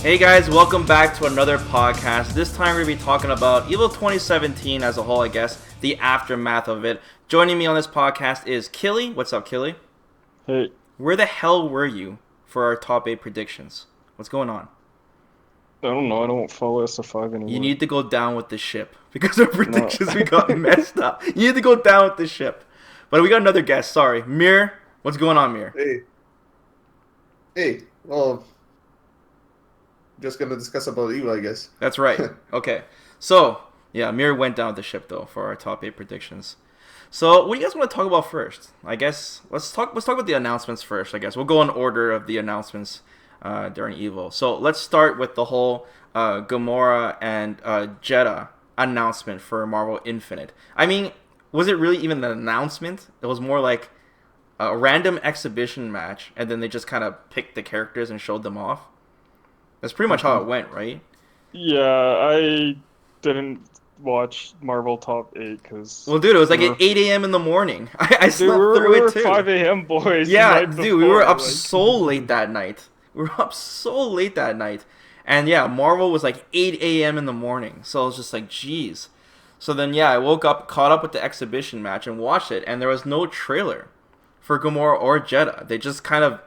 Hey guys, welcome back to another podcast. This time we're going to be talking about EVO 2017 as a whole, I guess, the aftermath of it. Joining me on this podcast is Killy. What's up, Killy? Hey. Where the hell were you for our top 8 predictions? What's going on? I don't know. I don't follow SFV anymore. You need to go down with the ship because our predictions we got messed up. You need to go down with the ship. But we got another guest. Sorry. Mir, what's going on, Mir? Hey. Well, just going to discuss about EVO, I guess. That's right. Okay. So, yeah, Mir went down with the ship, though, for our top 8 predictions. So, what do you guys want to talk about first? I guess let's talk about the announcements first, I guess. We'll go in order of the announcements during EVO. So, let's start with the whole Gamora and Jeddah announcement for Marvel Infinite. I mean, was it really even an announcement? It was more like a random exhibition match, and then they just kind of picked the characters and showed them off. That's pretty much how it went, right? Yeah, I didn't watch Marvel Top 8 because... Well, dude, it was like at 8 a.m. in the morning. I slept through it, too. We were 5 a.m. boys. Yeah, dude, we were up so late that night. And yeah, Marvel was like 8 a.m. in the morning. So I was just like, geez. So then, yeah, I woke up, caught up with the exhibition match and watched it. And there was no trailer for Gamora or Jeddah. They just kind of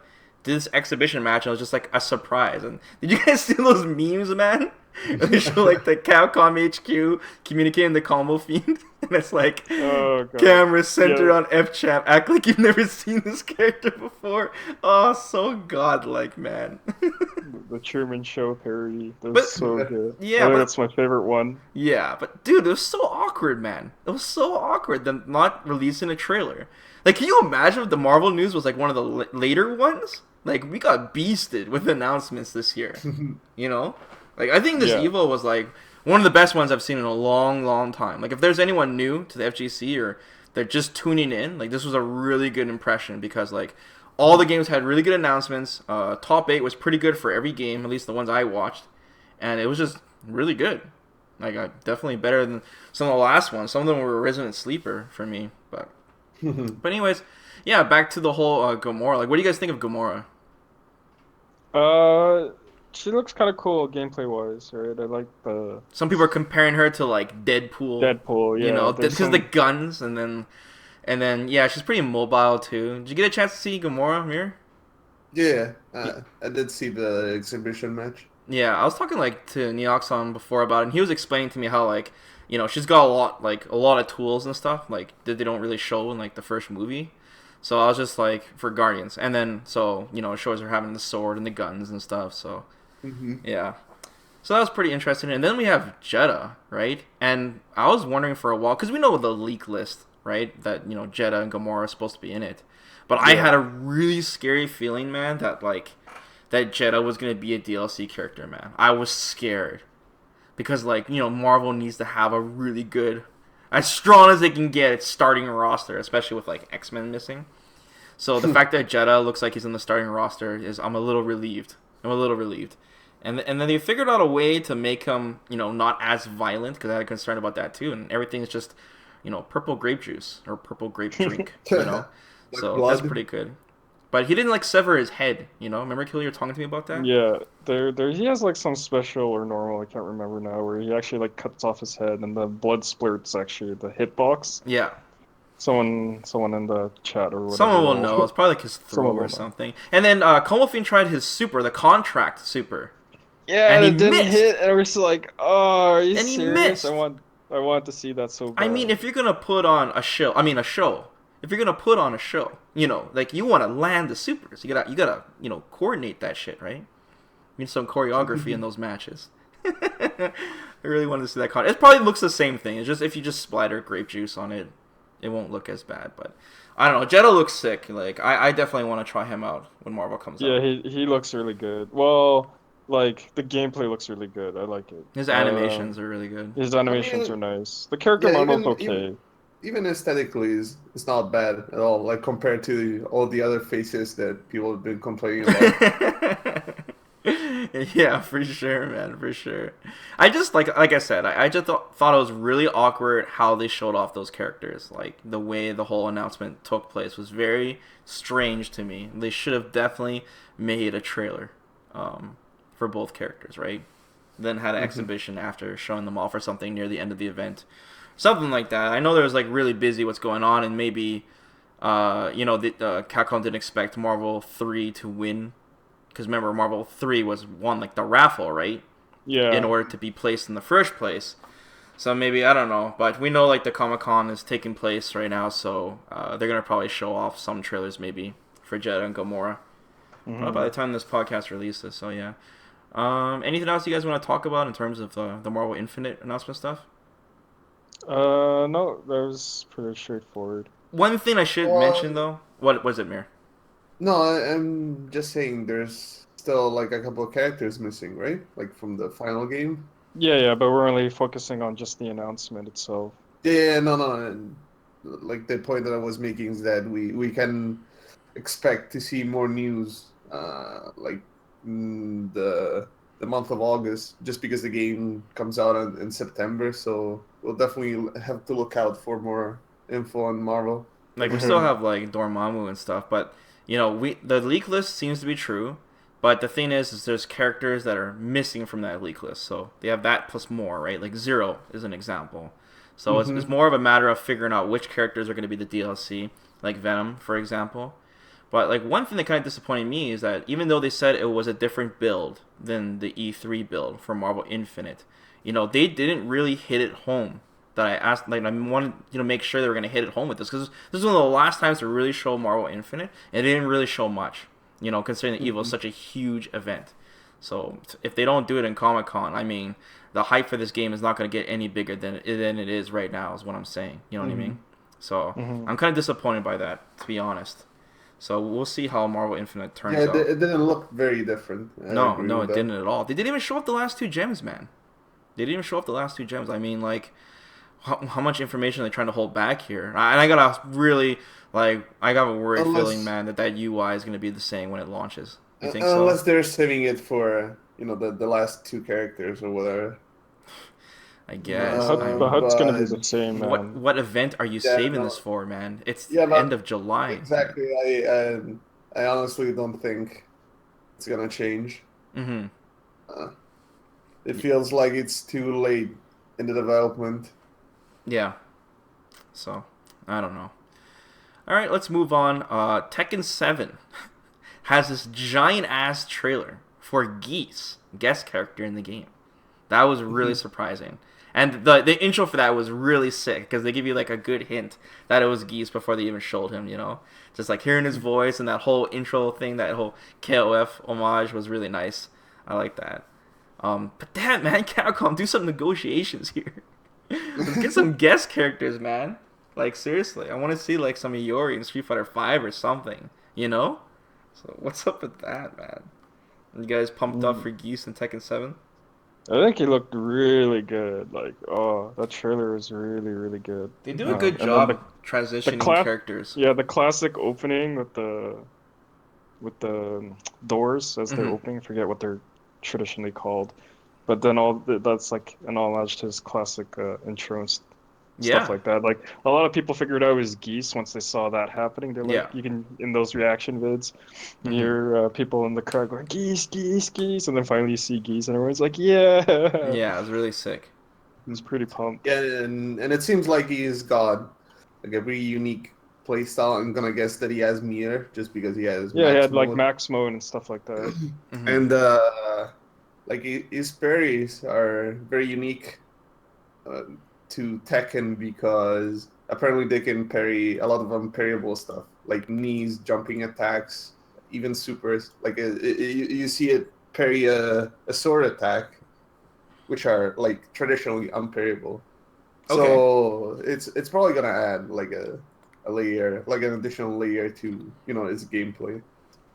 did this exhibition match and it was just like a surprise. And did you guys see those memes, man? They show like the Capcom HQ communicating the Combo Fiend, and it's like camera centered on F-Champ. Act like you've never seen this character before. Oh, so godlike, man. The Truman Show parody. That was so good. Yeah, that's my favorite one. Yeah, but dude, it was so awkward, man. It was so awkward them not releasing a trailer. Like, can you imagine if the Marvel news was like one of the later ones? Like, we got beasted with announcements this year. You know? Like, I think this EVO was, like, one of the best ones I've seen in a long, long time. Like, if there's anyone new to the FGC or they're just tuning in, like, this was a really good impression because, like, all the games had really good announcements. Top 8 was pretty good for every game, at least the ones I watched. And it was just really good. Like, definitely better than some of the last ones. Some of them were a resident sleeper for me. But anyways, yeah, back to the whole Gamora. Like, what do you guys think of Gamora? She looks kind of cool gameplay-wise, right? I like the... Some people are comparing her to, like, Deadpool. Yeah. You know, because of the guns, and then, yeah, she's pretty mobile, too. Did you get a chance to see Gamora, Mir? Yeah, I did see the exhibition match. Yeah, I was talking, like, to Neoxon before about it, and he was explaining to me how, like, you know, she's got a lot of tools and stuff, like, that they don't really show in, like, the first movie. So I was just, like, for Guardians. And then, so, you know, it shows her having the sword and the guns and stuff, so... Yeah. So that was pretty interesting. And then we have Jeddah, right? And I was wondering for a while, because we know the leak list, right? That, you know, Jeddah and Gamora are supposed to be in it. But I had a really scary feeling, man, that, like, that Jeddah was going to be a DLC character, man. I was scared. Because, like, you know, Marvel needs to have a really good, as strong as they can get, its starting roster, especially with, like, X-Men missing. So the fact that Jeddah looks like he's in the starting roster I'm a little relieved. And then they figured out a way to make him, you know, not as violent, because I had a concern about that too. And everything's just, you know, purple grape juice or purple grape drink, you know. Like so blood. that's pretty good. But he didn't, like, sever his head, you know. Remember, Killy, you were talking to me about that? Yeah, there he has, like, some special or normal, I can't remember now, where he actually, like, cuts off his head and the blood splurts, actually, the hitbox. Yeah. Someone in the chat or whatever. Someone will know. It's probably like his throw or something. And then Comofin tried his super, the contract super. Yeah, and he it didn't missed. hit, and we're just like, oh, are you And he serious? missed. I want to see that so bad. I mean, if you're gonna put on a show, if you're gonna put on a show, you know, like, you want to land the supers, you gotta, you know, coordinate that shit, right? You need some choreography in those matches. I really wanted to see that It probably looks the same thing. It's just if you just splatter grape juice on it, it won't look as bad. But I don't know. Jeddah looks sick. Like, I definitely want to try him out when Marvel comes out. Yeah, he looks really good. Well, like, the gameplay looks really good. I like it. His animations are really good. His animations are nice. The character model's okay. Even aesthetically, it's not bad at all. Like, compared to all the other faces that people have been complaining about. Yeah, for sure, man, for sure. I just like I said, I just thought it was really awkward how they showed off those characters. Like the way the whole announcement took place was very strange to me. They should have definitely made a trailer for both characters, right? Then had an exhibition after showing them off or something near the end of the event, something like that. I know there was like really busy what's going on, and maybe Capcom didn't expect Marvel 3 to win. Because remember, Marvel 3 won like the raffle, right? Yeah. In order to be placed in the first place. So maybe, I don't know. But we know like the Comic-Con is taking place right now, so they're going to probably show off some trailers maybe for Jeddah and Gamora. Probably by the time this podcast releases, so yeah. Anything else you guys want to talk about in terms of the Marvel Infinite announcement stuff? No, that was pretty straightforward. One thing I should mention, though. What was it, Mir? No, I'm just saying there's still like a couple of characters missing, right? Like from the final game. Yeah, but we're only focusing on just the announcement itself. Yeah, no. And, like the point that I was making is that we can expect to see more news, the month of August, just because the game comes out in September. So we'll definitely have to look out for more info on Marvel. Like we still have like Dormammu and stuff, but the leak list seems to be true. But the thing is there's characters that are missing from that leak list, so they have that plus more, right? Like Zero is an example. So it's more of a matter of figuring out which characters are going to be the DLC, like Venom, for example. But like one thing that kind of disappointed me is that even though they said it was a different build than the E3 build for Marvel Infinite, they didn't really hit it home. That I asked, like I wanted make sure they were going to hit it home with this, because this is one of the last times to really show Marvel Infinite, and they didn't really show much, considering that EVO is such a huge event. So if they don't do it in Comic-Con, I mean, the hype for this game is not going to get any bigger than it is right now, is what I'm saying. You know what I mean? So I'm kind of disappointed by that, to be honest. So we'll see how Marvel Infinite turns out. Yeah, it didn't look very different. No, it didn't at all. They didn't even show off the last two gems, man. They didn't even show off the last two gems. I mean, like, how much information are they trying to hold back here? And I got a worried feeling, man, that UI is going to be the same when it launches. You think so? Unless they're saving it for, the last two characters or whatever. I guess. The HUD's going to be the same, man. What event are you saving this for, man? It's the end of July. Exactly. I honestly don't think it's going to change. It feels like it's too late in the development. Yeah. So, I don't know. All right, let's move on. Tekken 7 has this giant-ass trailer for Geese, guest character in the game. That was really surprising. And the intro for that was really sick, because they give you like a good hint that it was Geese before they even showed him, Just like hearing his voice and that whole intro thing, that whole KOF homage was really nice. I like that. But damn, man, Capcom, do some negotiations here. Let's get some guest characters, man. Like, seriously, I want to see like some Iori in Street Fighter 5 or something, So what's up with that, man? You guys pumped up for Geese and Tekken 7? I think he looked really good. Like, that trailer was really, really good. They do a good job transitioning characters. Yeah, the classic opening with the doors as they're opening. I forget what they're traditionally called. But then that's like an homage to his classic intro and stuff like that. Like, a lot of people figured out it was Geese once they saw that happening. They're like, you can, in those reaction vids, hear people in the crowd going, Geese, Geese, Geese. And then finally you see Geese and everyone's like, yeah. Yeah, it was really sick. It was pretty pumped. Yeah, and it seems like he is God. Like a really unique playstyle. I'm going to guess that he has Mir, just because he has he had like max mode and stuff like that. And like his parries are very unique to Tekken, because apparently they can parry a lot of unparryable stuff, like knees, jumping attacks, even supers. Like you see it parry a sword attack, which are like traditionally unparryable. Okay. So it's probably gonna add like a layer, like an additional layer to its gameplay,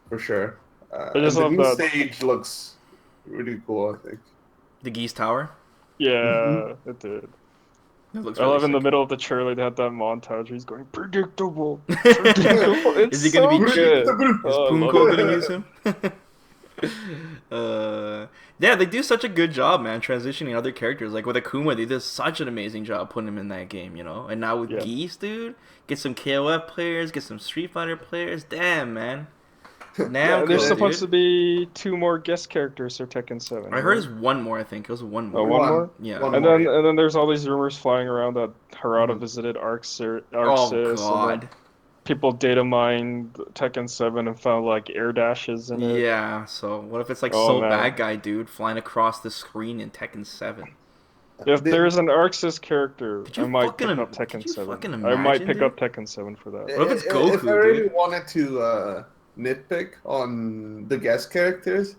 for sure. I just love the new that stage looks really cool, I think. The Geese Tower? Yeah, it did. It looks I really love in the sick. middle of the trailer they had that montage where he's going, predictable. It's Is he gonna be good. Is Punko gonna use him? Yeah, they do such a good job, man, transitioning other characters. Like with Akuma, they did such an amazing job putting him in that game, you know. And now with Yeah. Geese, dude, get some KOF players, get some Street Fighter players. Damn, man. Yeah, there's Namco, supposed to dude. be 2 more guest characters for Tekken 7, I heard right? there's one more. I think it was one Oh, more. one more? Yeah. One And more. then Yeah. and then there's all these rumors flying around that Harada Mhm. visited Oh Arxis, and then God. people data mined Tekken 7 and found like air dashes in it. Yeah. So what if it's like Oh So Bad man. Guy, dude, flying across the screen in Tekken 7? If The- there's an Arxis character, Could I you might fucking pick up could Tekken you 7. fucking I might imagine, pick dude? up Tekken 7 for that. What if it's If Goku, I really dude? wanted to nitpick on the guest characters,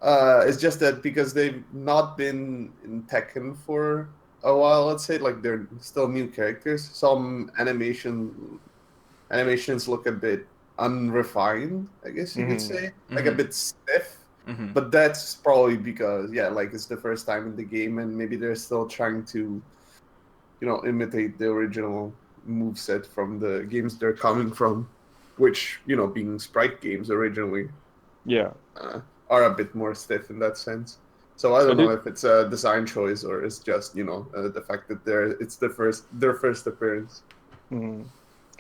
it's just that because they've not been in Tekken for a while, let's say, like they're still new characters. Some animations look a bit unrefined, I guess you could Mhm. say, like a Mhm. bit stiff. Mm-hmm. But that's probably because, yeah, like it's the first time in the game, and maybe they're still trying to, imitate the original moveset from the games they're coming from, which, being sprite games originally, Yeah. are a bit more stiff in that sense. So I I don't know do if it's a design choice or it's just, the fact that it's their first appearance. mhm.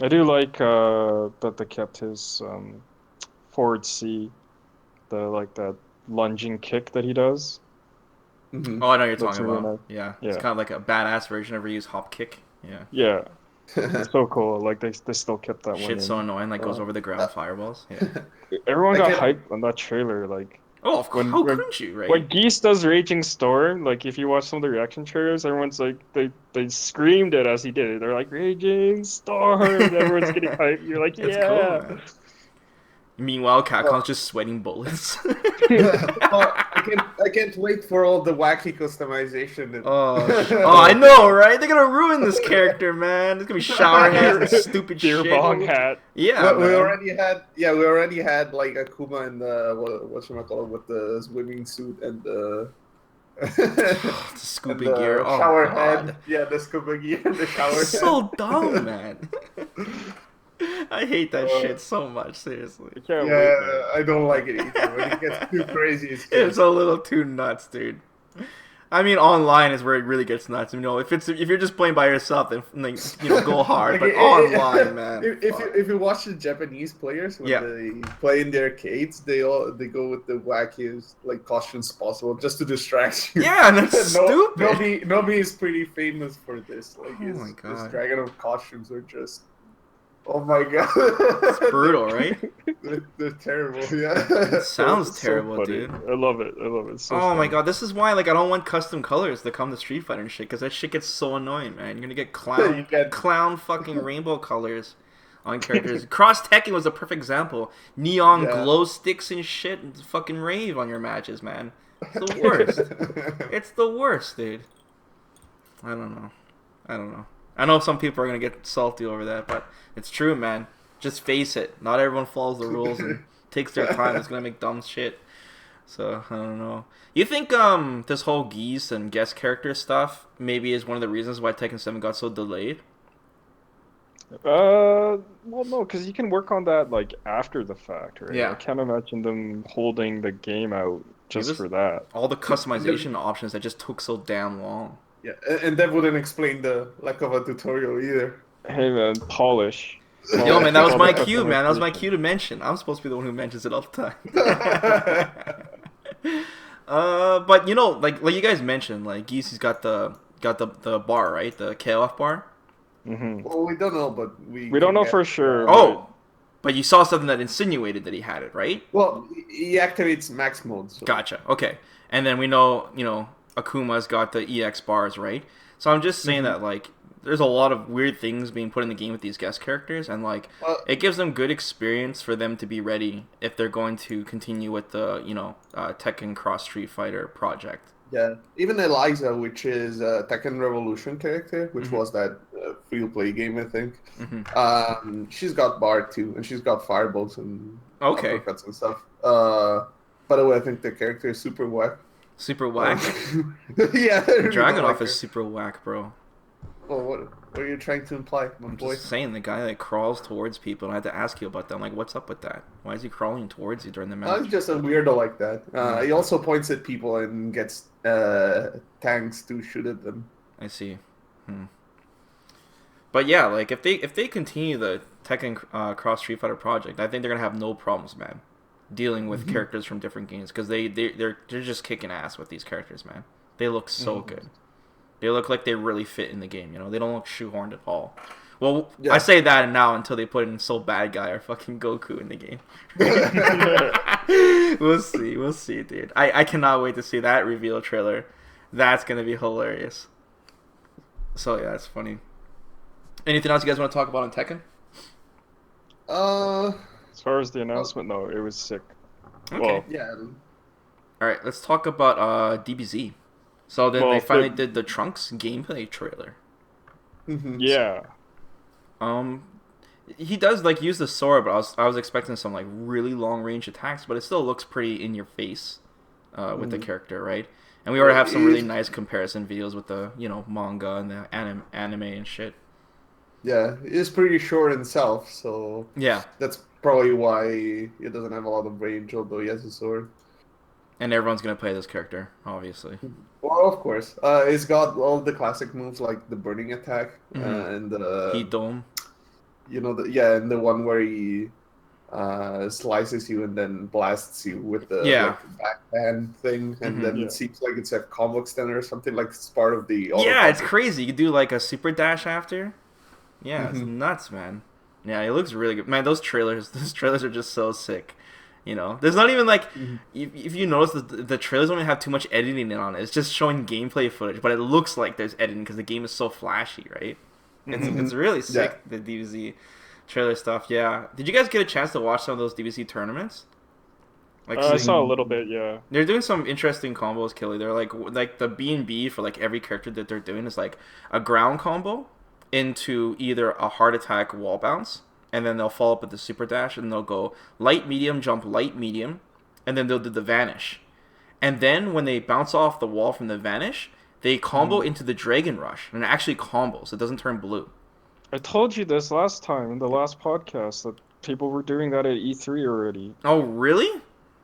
I do like that they kept his forward C, that lunging kick that he does. Hmm. Oh, I know what you're Looks talking really about. nice. Yeah, it's Yeah. kind of like a badass version of Ryu's hop kick. Yeah. Yeah. It's so cool. Like they still kept that one Shit's so in. annoying, like goes over the Uh, ground fireballs. Yeah. Everyone I got can hyped on that trailer. Like Oh, when how when couldn't you, when right? Geese does Raging Storm, like if you watch some of the reaction trailers, everyone's like they screamed it as he did it. They're like Raging Storm, and everyone's getting hyped. You're like, It's cool, yeah. man. Meanwhile, well, Capcom's just sweating bullets. well, I can't wait for all the wacky customization. Oh, I know, right? They're gonna ruin this character, man. There's gonna be shower heads and stupid Beer shit. bong hat. Yeah, we man. already had like Akuma in the whatchamacallit with the swimming suit and the The and scuba gear. the Oh shower God. head. Yeah, the scuba gear and the shower It's head. so dumb, man. I hate that Uh, shit so much, seriously. I can't Yeah, wait, man. I don't like it either. When it gets too crazy, it's It's just a little too nuts, dude. I mean, online is where it really gets nuts. You know, if you're just playing by yourself, then like, go hard. like But online, man. If fuck. if you watch the Japanese players when Yeah. they play in the arcades, they go with the wackiest like costumes possible just to distract you. Yeah, and that's stupid. Nobody is pretty famous for this. Like Oh my his God. Dragon of costumes are just, oh my god, It's brutal, right? they're terrible. Yeah. It sounds So terrible, funny. dude. I love it. I love it. It's so Oh my funny. God, this is why like I don't want custom colors to come to Street Fighter and shit, because that shit gets so annoying, man. You're gonna get You get- clown fucking rainbow colors on characters. Cross Tekken was a perfect example. Neon Yeah. glow sticks and shit, and fucking rave on your matches, man. It's the worst. It's the worst, dude. I don't know. I know some people are gonna get salty over that, but it's true, man. Just face it. Not everyone follows the rules and takes their time. It's gonna make dumb shit. So I don't know. You think this whole Geese and guest character stuff maybe is one of the reasons why Tekken 7 got so delayed? Well, no, because you can work on that like after the fact, right? Yeah. I can't imagine them holding the game out just was- for that. All the customization options that just took so damn long. Yeah, and that wouldn't explain the lack of a tutorial either. Hey man, polish. Yo, man, that was All my the cue, man. That was my customization. cue to mention. I'm supposed to be the one who mentions it all the time. But you know, like you guys mentioned, like Geese's got the bar, right? The KOF bar. Mhm. Well, we don't know, but We don't know for sure. Oh, but you saw something that insinuated that he had it, right? Well, he activates max mode. So. Gotcha. Okay. And then we know, Akuma's got the EX bars, right? So I'm just saying that, like, there's a lot of weird things being put in the game with these guest characters, and, like, it gives them good experience for them to be ready if they're going to continue with the, Tekken Cross Street Fighter project. Yeah, even Eliza, which is a Tekken Revolution character, which was that free-to-play game, I think. She's got bar too, and she's got fireballs and Okay. uppercuts and stuff. By the way, I think the character is super whack. Super whack. Yeah, I really don't Dragonoff like is her. super whack, bro. Well, what are you trying to imply, my I'm boy? just saying the guy that crawls towards people, and I had to ask you about that. I'm like, what's up with that? Why is he crawling towards you during the He's match? just a weirdo like that. Yeah. He also points at people and gets tanks to shoot at them. I see. Hmm. But yeah, like if they continue the Tekken Cross Street Fighter project, I think they're gonna have no problems, man, dealing with characters from different games because they're just kicking ass with these characters, man. They look so good. They look like they really fit in the game. You know, they don't look shoehorned at all. Well, Yeah. I say that now until they put in So Bad Guy or fucking Goku in the game. We'll see, dude. I cannot wait to see that reveal trailer. That's gonna be hilarious. So yeah, it's funny. Anything else you guys want to talk about on Tekken? As far as the announcement, no, it was sick. Okay. Well, Yeah. All right, let's talk about DBZ. So then they finally did the Trunks gameplay trailer. Yeah. He does like use the sword, but I was expecting some like really long range attacks, but it still looks pretty in your face with the character, right? And we already have some really nice comparison videos with the manga and the anime and shit. Yeah, it's pretty short himself, so Yeah, that's probably why he doesn't have a lot of range, although he has a sword. and everyone's gonna play this character, obviously. Well, of course. It's got all the classic moves like the burning attack and Heat Dome. and the one where he slices you and then blasts you with the backhand thing, and then it seems like it's a combo extender or something, like it's part of the Yeah, it's crazy. You do like a super dash after. Yeah, it's nuts, man. Yeah, it looks really good. Man, those trailers are just so sick. There's not even like, if you notice, the trailers don't even have too much editing in on it. It's just showing gameplay footage, but it looks like there's editing because the game is so flashy, right? It's really sick, the DBZ trailer stuff, yeah. Did you guys get a chance to watch some of those DBZ tournaments? Like, I saw a little bit, yeah. They're doing some interesting combos, Kelly. They're like the B&B for like every character that they're doing is like a ground combo into either a heart attack wall bounce, and then they'll follow up with the super dash, and they'll go light, medium, jump, light, medium, and then they'll do the vanish. And then when they bounce off the wall from the vanish, they combo into the dragon rush, and it actually combos. It doesn't turn blue. I told you this last time in the last podcast that people were doing that at E3 already. Oh, really?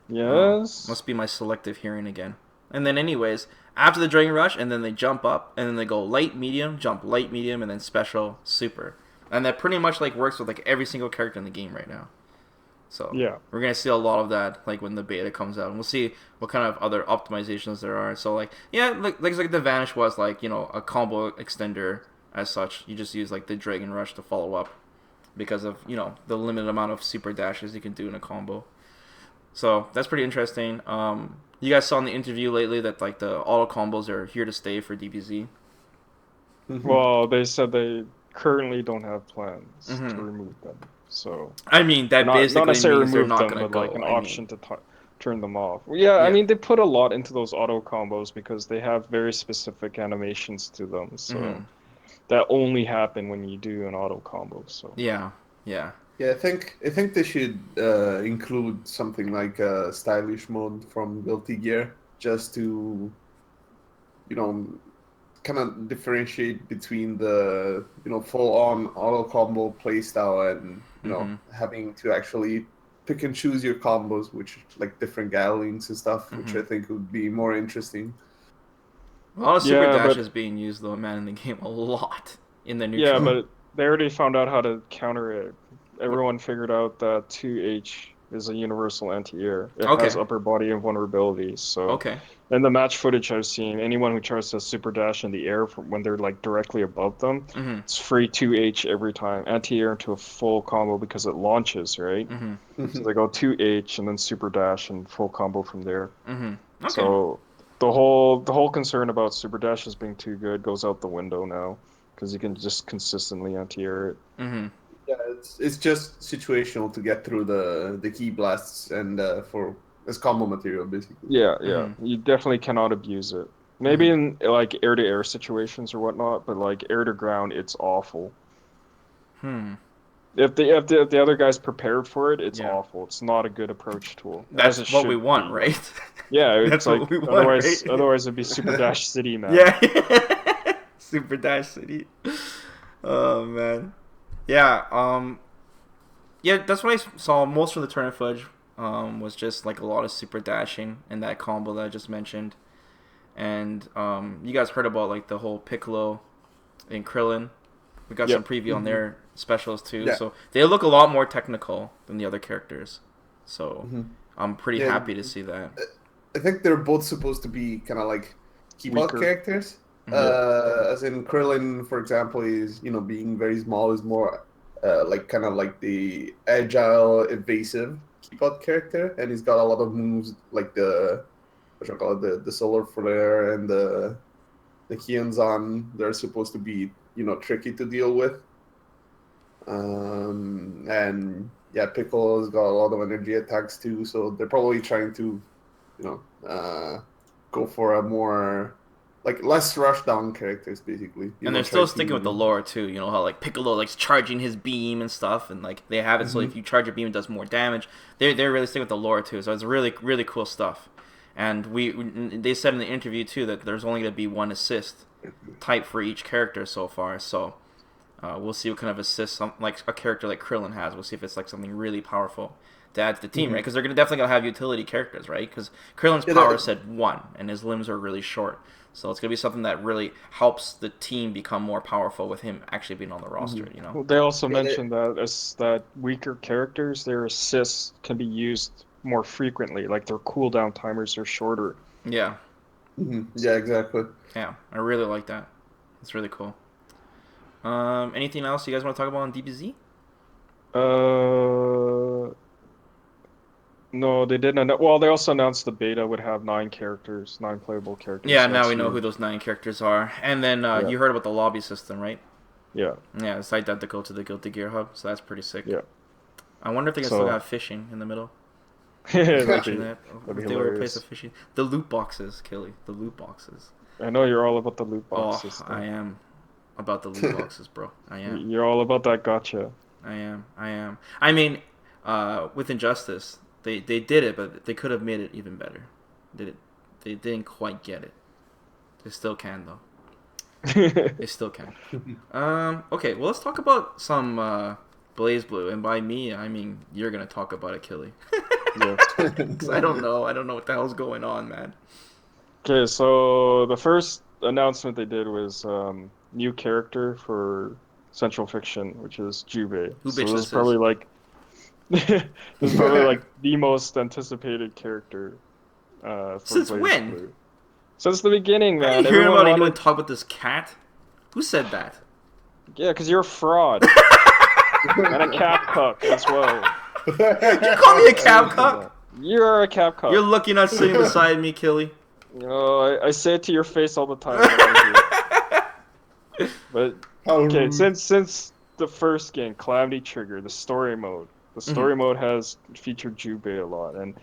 Yes. Must be my selective hearing again. And then anyways, after the dragon rush, and then they jump up, and then they go light, medium, jump, light, medium, and then special, super. And that pretty much like works with like every single character in the game right now. So yeah, we're gonna see a lot of that like when the beta comes out, and we'll see what kind of other optimizations there are. So like like the vanish was like a combo extender as such. You just use like the dragon rush to follow up because of the limited amount of super dashes you can do in a combo. So that's pretty interesting. You guys saw in the interview lately that like the auto combos are here to stay for DBZ. Well, they said they currently don't have plans to remove them. So I mean that basically not necessarily means they're remove not them, going to but go. like an option to turn them off. Yeah, I mean they put a lot into those auto combos because they have very specific animations to them. So that only happen when you do an auto combo. So yeah. I think they should include something like a stylish mode from Guilty Gear just to kind of differentiate between the full on auto combo playstyle and having to actually pick and choose your combos, which like different gatherings and stuff, which I think would be more interesting. A lot of super dash is being used though, man, in the game a lot in the new. Yeah, but they already found out how to counter it. Everyone figured out that 2H is a universal anti-air. It has upper body invulnerability. So in the match footage I've seen, anyone who tries to super dash in the air when they're like directly above them, it's free 2H every time. Anti-air into a full combo because it launches, right? So they go 2H and then super dash and full combo from there. So the whole concern about super dashes being too good goes out the window now because you can just consistently anti-air it. Yeah, it's just situational to get through the key blasts and as combo material basically. Yeah. You definitely cannot abuse it. Maybe in like air-to-air situations or whatnot, but like air-to-ground, it's awful. If the other guy's prepared for it, it's awful. It's not a good approach tool. That's what we want, right? Yeah, it's That's like what we want, otherwise it'd be Super Dash City, man. Yeah. Super Dash City. Oh man. Yeah. Yeah, that's what I saw most from the tournament footage. Was just like a lot of super dashing in that combo that I just mentioned, and you guys heard about like the whole Piccolo and Krillin. We got some preview on their specials too, so they look a lot more technical than the other characters. So I'm pretty happy to see that. I think they're both supposed to be kind of like keyboard characters. As in Krillin, for example, is being very small, is more like kind of like the agile, evasive keyboard character, and he's got a lot of moves like the the solar flare and the Hyunzan. They're supposed to be tricky to deal with. And yeah, Piccolo's got a lot of energy attacks too, so they're probably trying to go for a more like less rush down characters, basically. And they're still sticking with the lore too. You know how like Piccolo likes charging his beam and stuff, and like they have it so if you charge your beam, it does more damage. They're really sticking with the lore too, so it's really really cool stuff. And they said in the interview too that there's only going to be one assist type for each character so far. So we'll see what kind of assist like a character like Krillin has. We'll see if it's like something really powerful to add to the team, right? Because they're definitely going to have utility characters, right? Because Krillin's power said 1, and his limbs are really short. So it's going to be something that really helps the team become more powerful with him actually being on the roster, Well, they also mentioned that weaker characters, their assists can be used more frequently, like their cooldown timers are shorter. Yeah. Yeah, exactly. Yeah, I really like that. It's really cool. Anything else you guys want to talk about on DBZ? No, they didn't. Well, they also announced the beta would have 9 characters, 9 playable characters. Yeah, now we know who those 9 characters are. And then you heard about the lobby system, right? Yeah. Yeah, it's identical to the Guilty Gear Hub, so that's pretty sick. Yeah. I wonder if they can still have fishing in the middle. That'd be they would replace the fishing. The loot boxes, Killy. The loot boxes. I know you're all about the loot boxes. I am about the loot boxes, bro. I am. You're all about that gotcha. I am. I mean, with Injustice, they did it, but they could have made it even better. They didn't quite get it. They still can though. They still can. Okay, well let's talk about some BlazBlue, and by me I mean you're gonna talk about it, Killy. Yeah. 'Cause I don't know what the hell's going on, man. Okay, so the first announcement they did was new character for Central Fiction, which is Jubei. Who so bitch this is probably like this is probably like the most anticipated character for Since BlazBlue. when? Since the beginning, man. I hear about anyone talk about this cat? Who said that? Yeah, because you're a fraud. And a cap cuck as well. You call me a cap cuck? You're a cap cuck. You're lucky not sitting beside me, Killy. You know, I say it to your face all the time. But okay, since the first game, Calamity Trigger, the story mode has featured Jubei a lot, and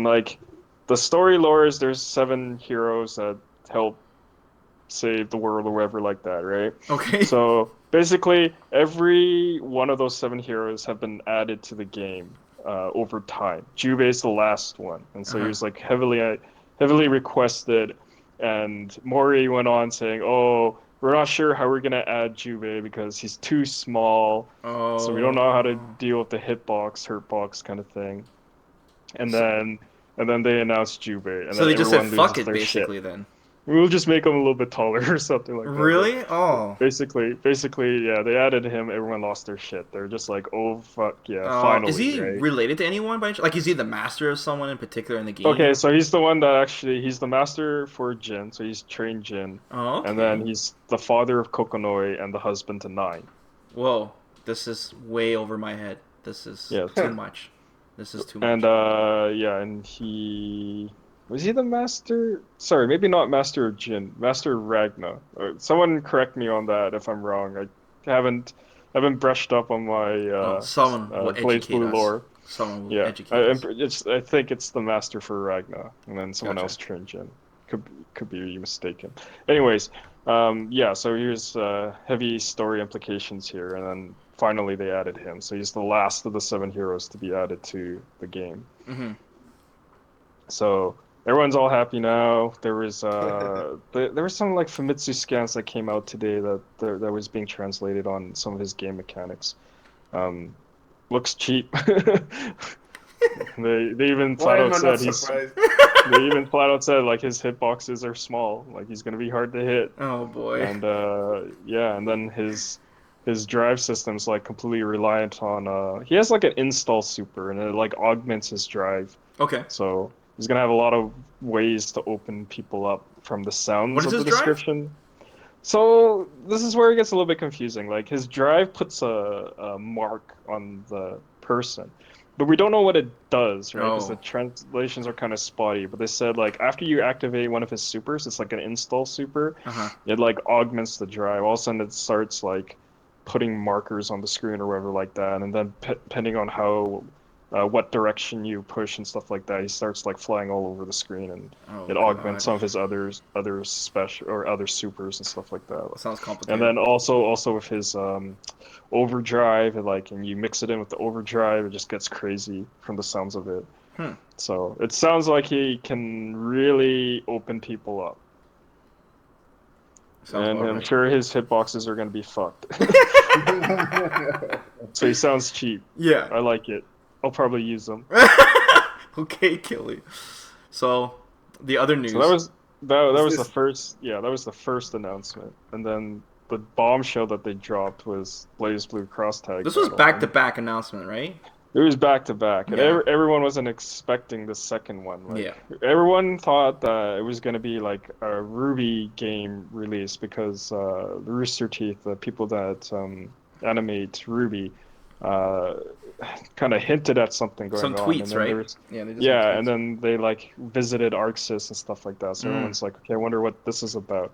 like the story lore is there's 7 heroes that help save the world or whatever like that, right? Okay. So basically, every one of those 7 heroes have been added to the game over time. Jubei's the last one, and so he was like heavily requested. And Mori went on saying, "Oh, we're not sure how we're gonna add Jubei because he's too small, so we don't know how to deal with the hurtbox kind of thing." And then they announced Jubei, and so then they just said fuck it, their basically. shit. Then We'll just make him a little bit taller or something like that. really? Oh. Basically, yeah, they added him. Everyone lost their shit. They're just like, oh fuck yeah, finally. Is he right? related to anyone by like? Is he the master of someone in particular in the game? Okay, so he's the one that he's the master for Jin, so he's trained Jin. Oh, okay. And then he's the father of Kokonoi and the husband to Nine. Whoa, this is way over my head. This is too much. This is too much. And and he was he the master? Sorry, maybe not master of Jin, master of Ragna. Someone correct me on that if I'm wrong. I haven't brushed up on my someone will educate BlazBlue us. lore. Someone will educate us. I think it's the master for Ragna, and then someone Gotcha. else trained Jin. Could be mistaken. Anyways, so here's heavy story implications here, and then finally they added him. So he's the last of the 7 heroes to be added to the game. Mm-hmm. So everyone's all happy now. There was there was some like Famitsu scans that came out today that was being translated on some of his game mechanics. Um, looks cheap. They even Why flat am out I not said surprised? they even flat out said like his hitboxes are small, like he's gonna be hard to hit. Oh boy. And yeah, and then his drive system's like completely reliant on he has like an install super and it like augments his drive. Okay. So he's gonna have a lot of ways to open people up from the What sounds is of his the drive? description. So this is where it gets a little bit confusing. Like his drive puts a mark on the person, but we don't know what it does, right? Because the Oh. translations are kind of spotty. But they said like after you activate one of his supers, it's like an install super. Uh-huh. It like augments the drive. All of a sudden it starts like putting markers on the screen or whatever like that, and then depending on how what direction you push and stuff like that, he starts like flying all over the screen and Oh it augments god. some of his other special or other supers and stuff like that. That sounds And complicated. then also with his overdrive, and you mix it in with the overdrive, it just gets crazy from the sounds of it. Hmm. So it sounds like he can really open people up. Sounds And about I'm right. sure his hitboxes are gonna be fucked. So he sounds cheap. Yeah. I like it. I'll probably use them. Okay, Killy. So, the other So that news. was that Is was the this first that was the first announcement. And then the bombshell that they dropped was BlazBlue Cross Tag This was Battle. And back-to-back announcement, right? it was back to back, and Yeah. everyone wasn't expecting the second one. Yeah. Like everyone thought that it was gonna be like a Ruby game release because the Rooster Teeth, the people that animate Ruby, uh, kind of hinted at something Some going on, and tweets, then there right? was Yeah, they did some yeah, and tweets. then they like visited Arxis and stuff like that. So Mm. everyone's like, okay, I wonder what this is about.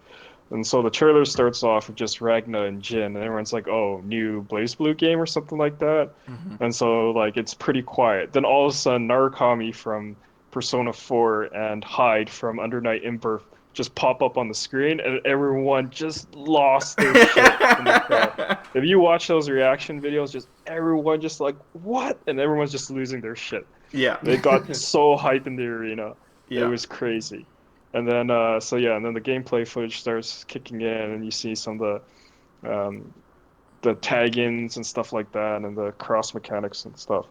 And so the trailer starts off with just Ragna and Jin, and everyone's like, "Oh, new BlazBlue game or something like that." Hmm. And so like it's pretty quiet. Then all of a sudden, Narukami from Persona 4 and Hyde from Under Night In-Birth just pop up on the screen, and everyone just lost their shit in the crowd. If you watch those reaction videos, just everyone just like what, and everyone's just losing their shit. Yeah. They got so hype in the arena. It Yeah. was crazy. And then so yeah, and then the gameplay footage starts kicking in and you see some of the tag-ins and stuff like that and the cross mechanics and stuff.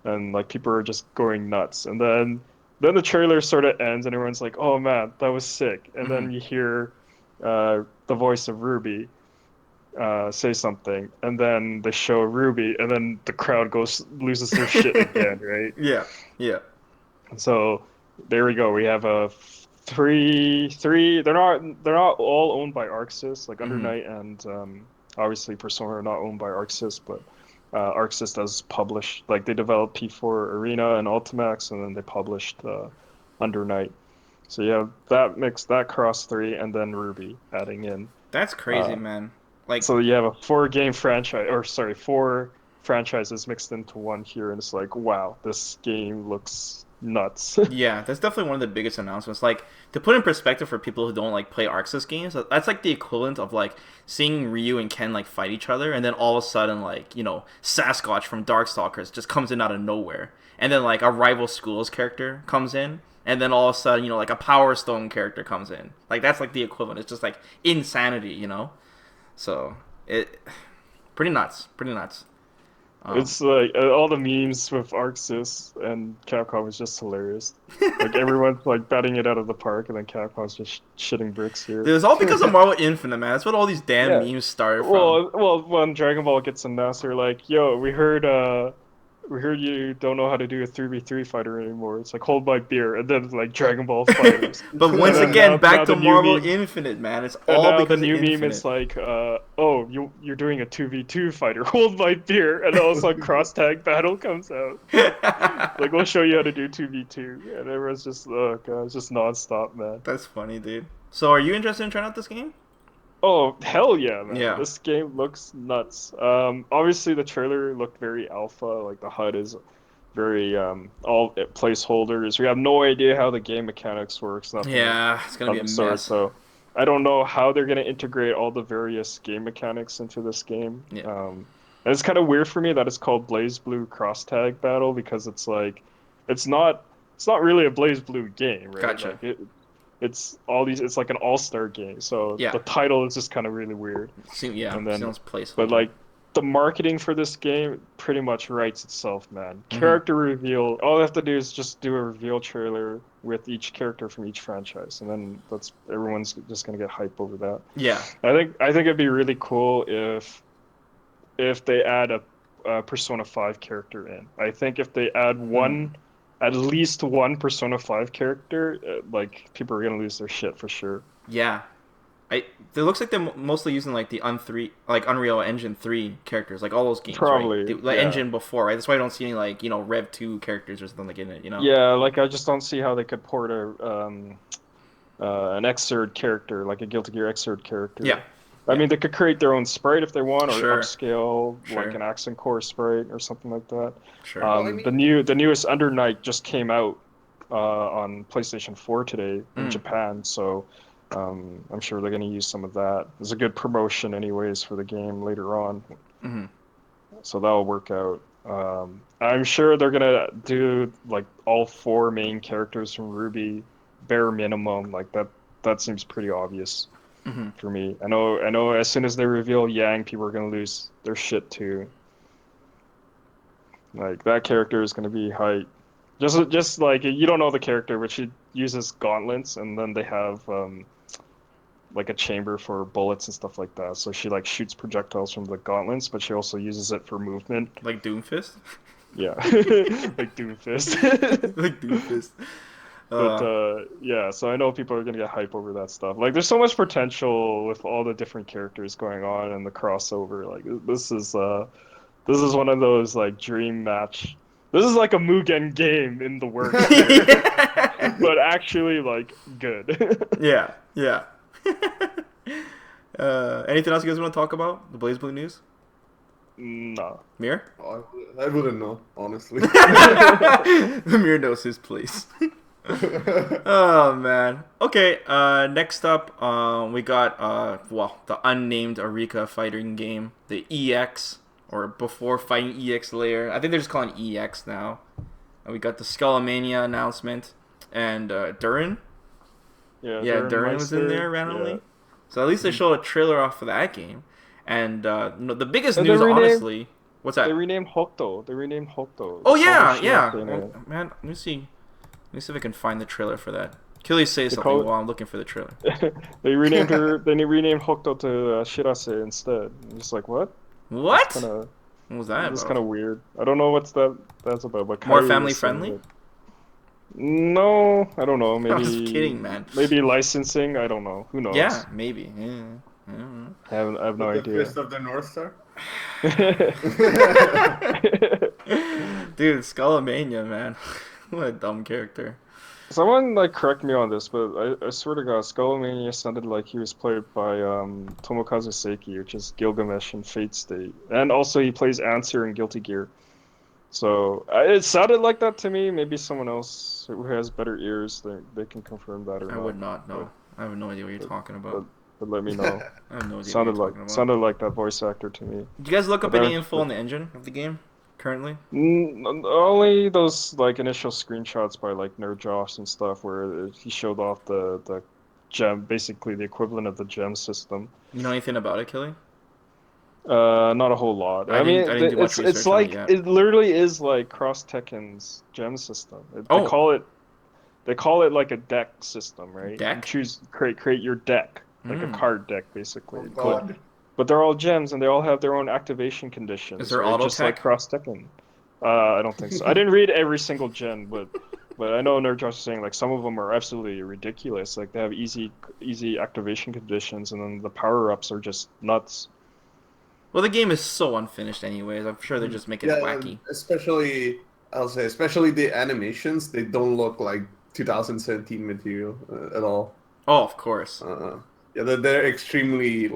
And like people are just going nuts. And then the trailer sort of ends and everyone's like, "Oh man, that was sick." And Hmm. then you hear the voice of Ruby say something, and then they show Ruby, and then the crowd goes loses their shit again, right? Yeah. Yeah. So there we go. We have a three. They're not all owned by Arxis. Like Under Hmm. Night and obviously Persona are not owned by Arxis, but Arxis does publish. Like they developed P4 Arena and Ultimax, and then they published Under Night. So you have that mix, that cross three, and then Ruby adding in. That's crazy, Uh, man. Like, so you have a four-game franchise, or sorry, four franchises mixed into one here, and it's like, wow, this game looks nuts. yeah, that's definitely one of the biggest announcements. Like, to put in perspective for people who don't like play Arxis games, that's like the equivalent of like seeing Ryu and Ken like fight each other, and then all of a sudden, like, Sasquatch from Darkstalkers just comes in out of nowhere, and then like a rival schools character comes in, and then all of a sudden, like a Power Stone character comes in. Like that's like the equivalent. It's just like insanity. So it pretty nuts, pretty nuts. Um, It's like all the memes with Arxis and Capcom is just hilarious. Like everyone's like batting it out of the park, and then Capcom's just shitting bricks it here. was all because of Marvel Infinite, man. That's what all these damn Yeah. memes started from. Well, when Dragon Ball gets announced, they're like, "Yo, we heard you don't know how to do a 3v3 fighter anymore. It's like hold my beer," and then like Dragon Ball fighters. But And once then again, back now to the new Marvel meme, Infinite, man. It's and all now the because of new meme Infinite. is like, "Oh, you're doing a 2v2 fighter. Hold my beer," and all of a sudden cross tag battle comes out. Like we'll show you how to do 2v2, and everyone's just oh god, it's just nonstop, man. That's funny, dude. So, are you interested in trying out this game? Oh hell yeah, man! Yeah. This game looks nuts. Obviously the trailer looked very alpha. Like the HUD is very all placeholders. We have no idea how the game mechanics works. Nothing Yeah, it's gonna of be a the sort. mess. So I don't know how they're gonna integrate all the various game mechanics into this game. Yeah. And it's kind of weird for me that it's called BlazBlue Cross Tag Battle because it's like it's not it's not really a BlazBlue game, right? Gotcha. Like it's all these. It's like an all-star game. So Yeah. the title is just kind of really weird. Yeah. And then, Sounds placeholder. but like the marketing for this game pretty much writes itself, man. Character reveal. All they have to do is just do a reveal trailer with each character from each franchise, and then everyone's just gonna get hype over that. Yeah. I think it'd be really cool if they add a Persona 5 character in. I think if they add at least one Persona 5 character, like people are gonna lose their shit for sure. Yeah. It looks like they're mostly using like the Unreal Engine 3 characters, like all those games, Probably, right? The engine before, right? That's why I don't see any like Rev 2 characters or something like in it, Yeah, like I just don't see how they could port an Xrd character, like a Guilty Gear Xrd character. Yeah. I mean, they could create their own sprite if they want, or Sure. upscale like an accent core sprite or something like that. Sure. The newest Under Night just came out on PlayStation 4 today in Japan, so I'm sure they're going to use some of that. It's a good promotion, anyways, for the game later on. So that'll work out. I'm sure they're gonna do like all 4 main characters from Ruby, bare minimum. Like that seems pretty obvious for me. I know. As soon as they reveal Yang, people are gonna lose their shit too. Like that character is gonna be hype. Just like you don't know the character, but she uses gauntlets, and then they have like a chamber for bullets and stuff like that. So she like shoots projectiles from the gauntlets, but she also uses it for movement. Like Doomfist? Yeah. Like Doomfist. Like Doomfist. But yeah, so I know people are gonna get hype over that stuff. Like there's so much potential with all the different characters going on and the crossover. Like this is one of those like dream match. This is like a Mugen game in the works. But actually like good. Yeah. Anything else you guys want to talk about? The BlazBlue news? No. Mir? Oh, I wouldn't know, honestly. Mir knows his place. Oh man. Okay. Next up, we got the unnamed Arika fighting game, the EX, or before fighting EX layer. I think they're just calling it EX now. And we got the Skullomania announcement and Durin. Yeah, Durin was in there randomly. Yeah. So at least they showed a trailer off of that game. And the biggest news, honestly, what's that? They renamed Hokuto. Oh yeah. Man, let me see if I can find the trailer for that. Killy say something while I'm looking for the trailer. They renamed her. They renamed Hokuto to Shirase instead. I'm just like, what? What? What was that? It's kind of weird. I don't know what's that's about. But more family friendly? No, I don't know. Maybe. I was kidding, man. Maybe licensing. I don't know. Who knows? Yeah, maybe. Yeah. I have no idea. The Fist of the North Star? Dude, Skullomania, man. What a dumb character. Someone correct me on this, but I swear to God, Skullomania sounded like he was played by Tomokazu Seiki, which is Gilgamesh in Fate Stay, and also he plays Answer in Guilty Gear. So it sounded like that to me. Maybe someone else who has better ears, they can confirm that or not. I would not know. I have no idea what you're talking about. But let me know. I have no idea. Sounded like that voice actor to me. Did you guys look up any info on the engine of the game currently? Only those initial screenshots by NerdJosh and stuff where he showed off the gem, basically the equivalent of the gem system. You know anything about it, Kelly? Not a whole lot. I mean, it's like it literally is like Cross Tekken's gem system. They call it like a deck system, right? Deck? You create your deck, like a card deck, basically. Oh, God. But they're all gems, and they all have their own activation conditions. Is there auto just like Cross Tekken? I don't think so. I didn't read every single gen, but I know NerdJosh is saying some of them are absolutely ridiculous. Like they have easy activation conditions, and then the power ups are just nuts. Well, the game is so unfinished, anyways. I'm sure they're just making it wacky. Especially the animations. They don't look like 2017 material at all. Oh, of course. Yeah, they're extremely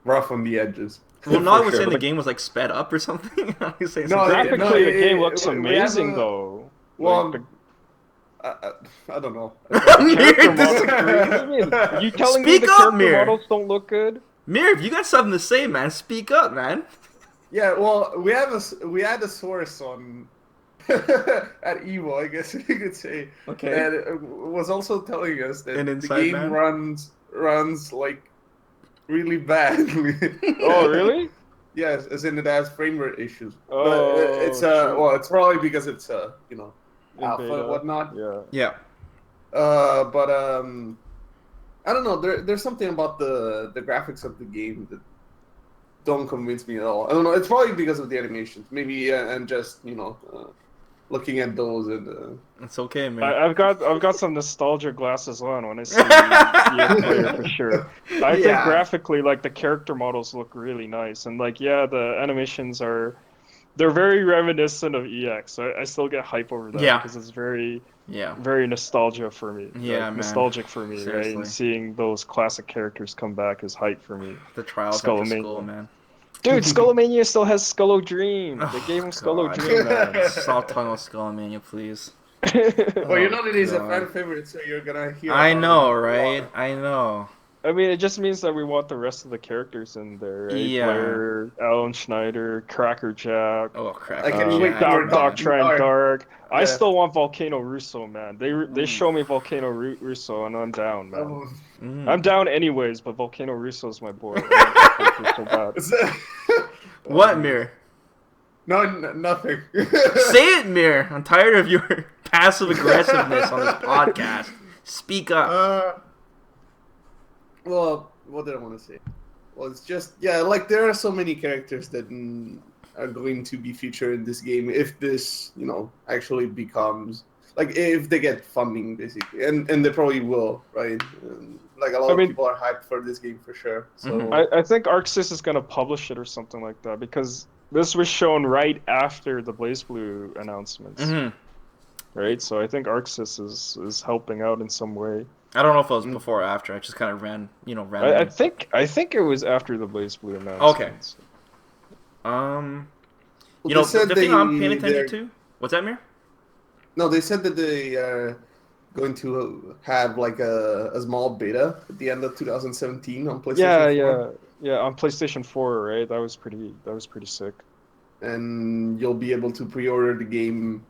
rough on the edges. Well, no, I was saying the game was sped up or something. Graphically, the game looks amazing though. Well, I don't know. Mir disagrees. You telling me the character models don't look good? Mir, if you got something to say, man, speak up, man. Yeah, well, we had a source on at Evo, I guess you could say. Okay. And it was also telling us that An the inside game man? runs like really badly. Oh, really? Yes, as in it has frame rate issues. But it's Oh, shoot. well, it's probably because it's In alpha and beta. whatnot. Yeah. Yeah. But I don't know. There's something about the graphics of the game that don't convince me at all. I don't know. It's probably because of the animations, maybe, and just looking at those and. It's okay, man. I've got some nostalgia glasses on when I see EA player for sure. I think Yeah. graphically, like the character models look really nice, and like yeah, the animations they're very reminiscent of EX. I still get hype over that Yeah. because it's very Yeah. very nostalgia for me. Yeah, like, man. nostalgic for me, right? Seriously. And seeing those classic characters come back is hype for me. The trials after Skullomania. school, man. Dude, Skullomania still has Skullo Dream. They Oh, gave him Skullo God. Dream, man. Stop talking about Skullomania, please. Well, you Oh, know that he's a God. fan favorite, so you're gonna hear. I about know, him a right? lot. I know. I mean, it just means that we want the rest of the characters in there, right? Yeah. Blair, Alan Schneider, Cracker Jack, Oh, crap. I can't wait for Doctrine Dark. Dark. I Yeah. still want Volcano Russo, man. They Oof. show me Volcano Russo, and I'm down, man. Oh. I'm down anyways, but Volcano Russo's my boy. I want that character so bad. What, Mir? No, nothing. Say it, Mir. I'm tired of your passive aggressiveness on this podcast. Speak up. Well, what did I want to say? Well, it's just like there are so many characters that are going to be featured in this game if this, actually becomes like if they get funding basically, and they probably will, right? Like a lot of people are hyped for this game for sure. So I think ArcSys is gonna publish it or something like that because this was shown right after the BlazBlue announcements, right? So I think ArcSys is helping out in some way. I don't know if it was before or after. I just kind of ran. I think it was after the BlazBlue announcements. Okay. Well, the thing I'm paying attention to. What's that, Mir? No, they said that they are going to have like a small beta at the end of 2017 on PlayStation 4. Yeah, on PlayStation 4, right? That was pretty sick. And you'll be able to pre-order the game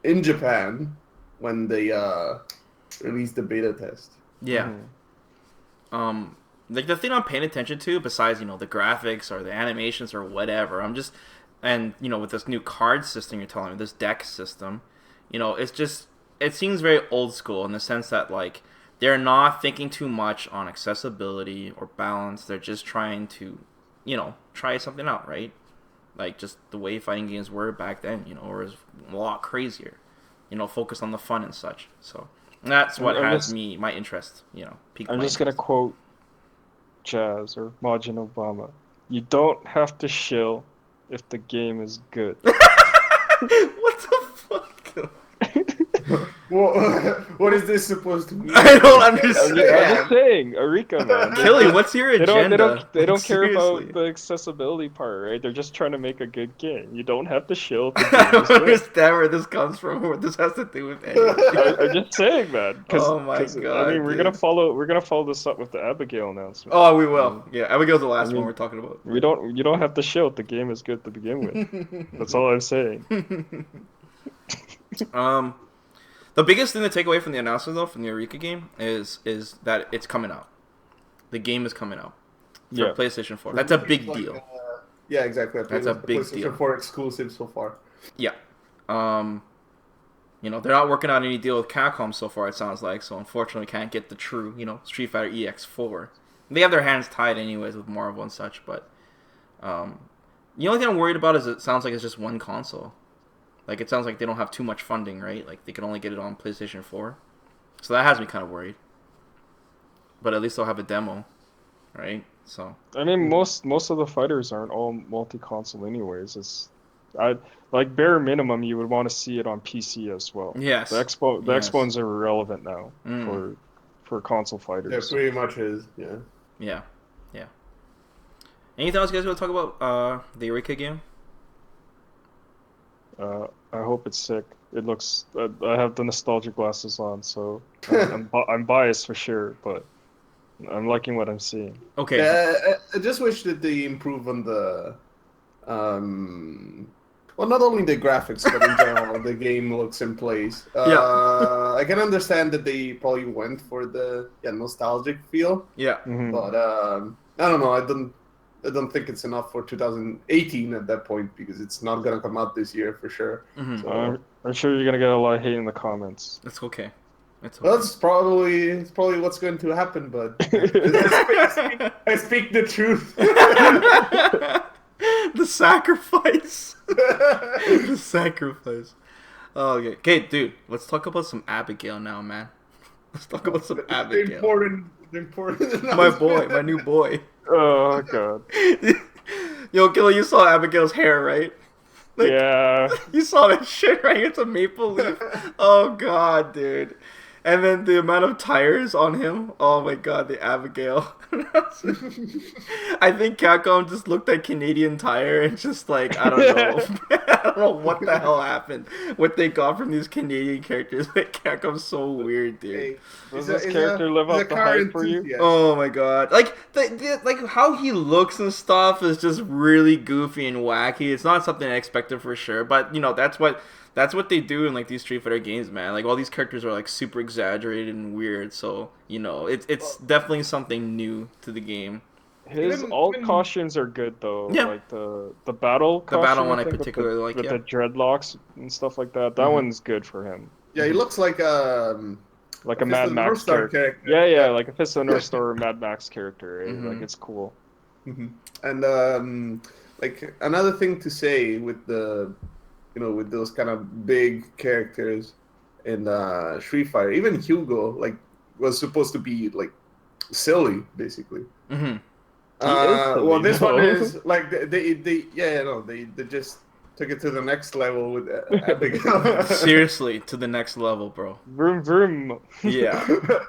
in Japan when they release the beta test. Yeah. Like the thing I'm paying attention to, besides the graphics or the animations or whatever, with this new card system you're telling me, this deck system, it seems very old school in the sense that like they're not thinking too much on accessibility or balance. They're just trying to, try something out, right? Like just the way fighting games were back then, or is a lot crazier, focused on the fun and such. So that's what has my interest, I'm just gonna quote Jazz or Majin Obama. You don't have to shill if the game is good. What the fuck? What is this supposed to mean? I don't understand. I'm just saying, Arika, man. Killy, what's your agenda? They don't care about the accessibility part, right? They're just trying to make a good game. You don't have to shill. I don't understand where this comes from. What this has to do with anything. I'm just saying, man. Oh my god! I mean, we're gonna follow this up with the Abigail announcement. Oh, we will. Yeah, Abigail's the last one we're talking about. You don't have to shill if the game is good to begin with. That's all I'm saying. The biggest thing to take away from the announcement, though, from the Arika game, is that it's coming out. The game is coming out for PlayStation 4. That's a big deal. Yeah, exactly. That's a big deal. PlayStation 4 exclusive so far. Yeah. They're not working on any deal with Capcom so far, it sounds like, so unfortunately can't get the true, Street Fighter EX4. They have their hands tied anyways with Marvel and such, but the only thing I'm worried about is it sounds like it's just one console. Like, it sounds like they don't have too much funding, right? Like, they can only get it on PlayStation 4. So that has me kind of worried. But at least they'll have a demo, right? So I mean, most of the fighters aren't all multi-console anyways. Like bare minimum, you would want to see it on PC as well. Yes. The Xbones are irrelevant now for console fighters. Yeah, pretty much is. Yeah. Anything else you guys want to talk about the Arika game? I hope it's sick. It looks. I have the nostalgia glasses on, so I'm biased for sure, but I'm liking what I'm seeing. Okay. I just wish that they improve on the Well, not only the graphics, but in general, the game looks and plays. I can understand that they probably went for the nostalgic feel. Yeah. But I don't know. I don't think it's enough for 2018 at that point because it's not gonna come out this year for sure. So, I'm sure you're gonna get a lot of hate in the comments. It's okay. It's okay. well, it's probably what's going to happen. But I speak the truth. The sacrifice. The sacrifice. Oh, okay. Okay, dude. Let's talk about some Abigail now, man. Let's talk about some Abigail. The important. My boy, my new boy. Oh god. Yo, Gil, you saw Abigail's hair, right? Like, yeah. You saw that shit, right? It's a maple leaf. Oh god, dude. And then the amount of tires on him. Oh my god, the Abigail. I think Capcom just looked at Canadian Tire and just like, I don't know. I don't know what the hell happened. What they got from these Canadian characters. Like, Capcom's so weird, dude. Hey, Does this character live up to hype for you? Oh my god. Like, like how he looks and stuff is just really goofy and wacky. It's not something I expected for sure. But, you know, that's what they do in like these Street Fighter games, man. Like all these characters are like super exaggerated and weird, so you know it's definitely something new to the game. His alt costumes are good though. Yeah. Like the battle costume, battle one I particularly like. With the dreadlocks and stuff like that. That one's good for him. Yeah, he looks like a Mad Max character. Yeah, like a Fist of the North Star Mad Max character. Like it's cool. And like another thing to say with the with those kind of big characters in Street Fighter, even Hugo was supposed to be like silly, basically. Well, this one is like they just took it to the next level with Abigail. Seriously, to the next level, bro. Vroom vroom. Yeah.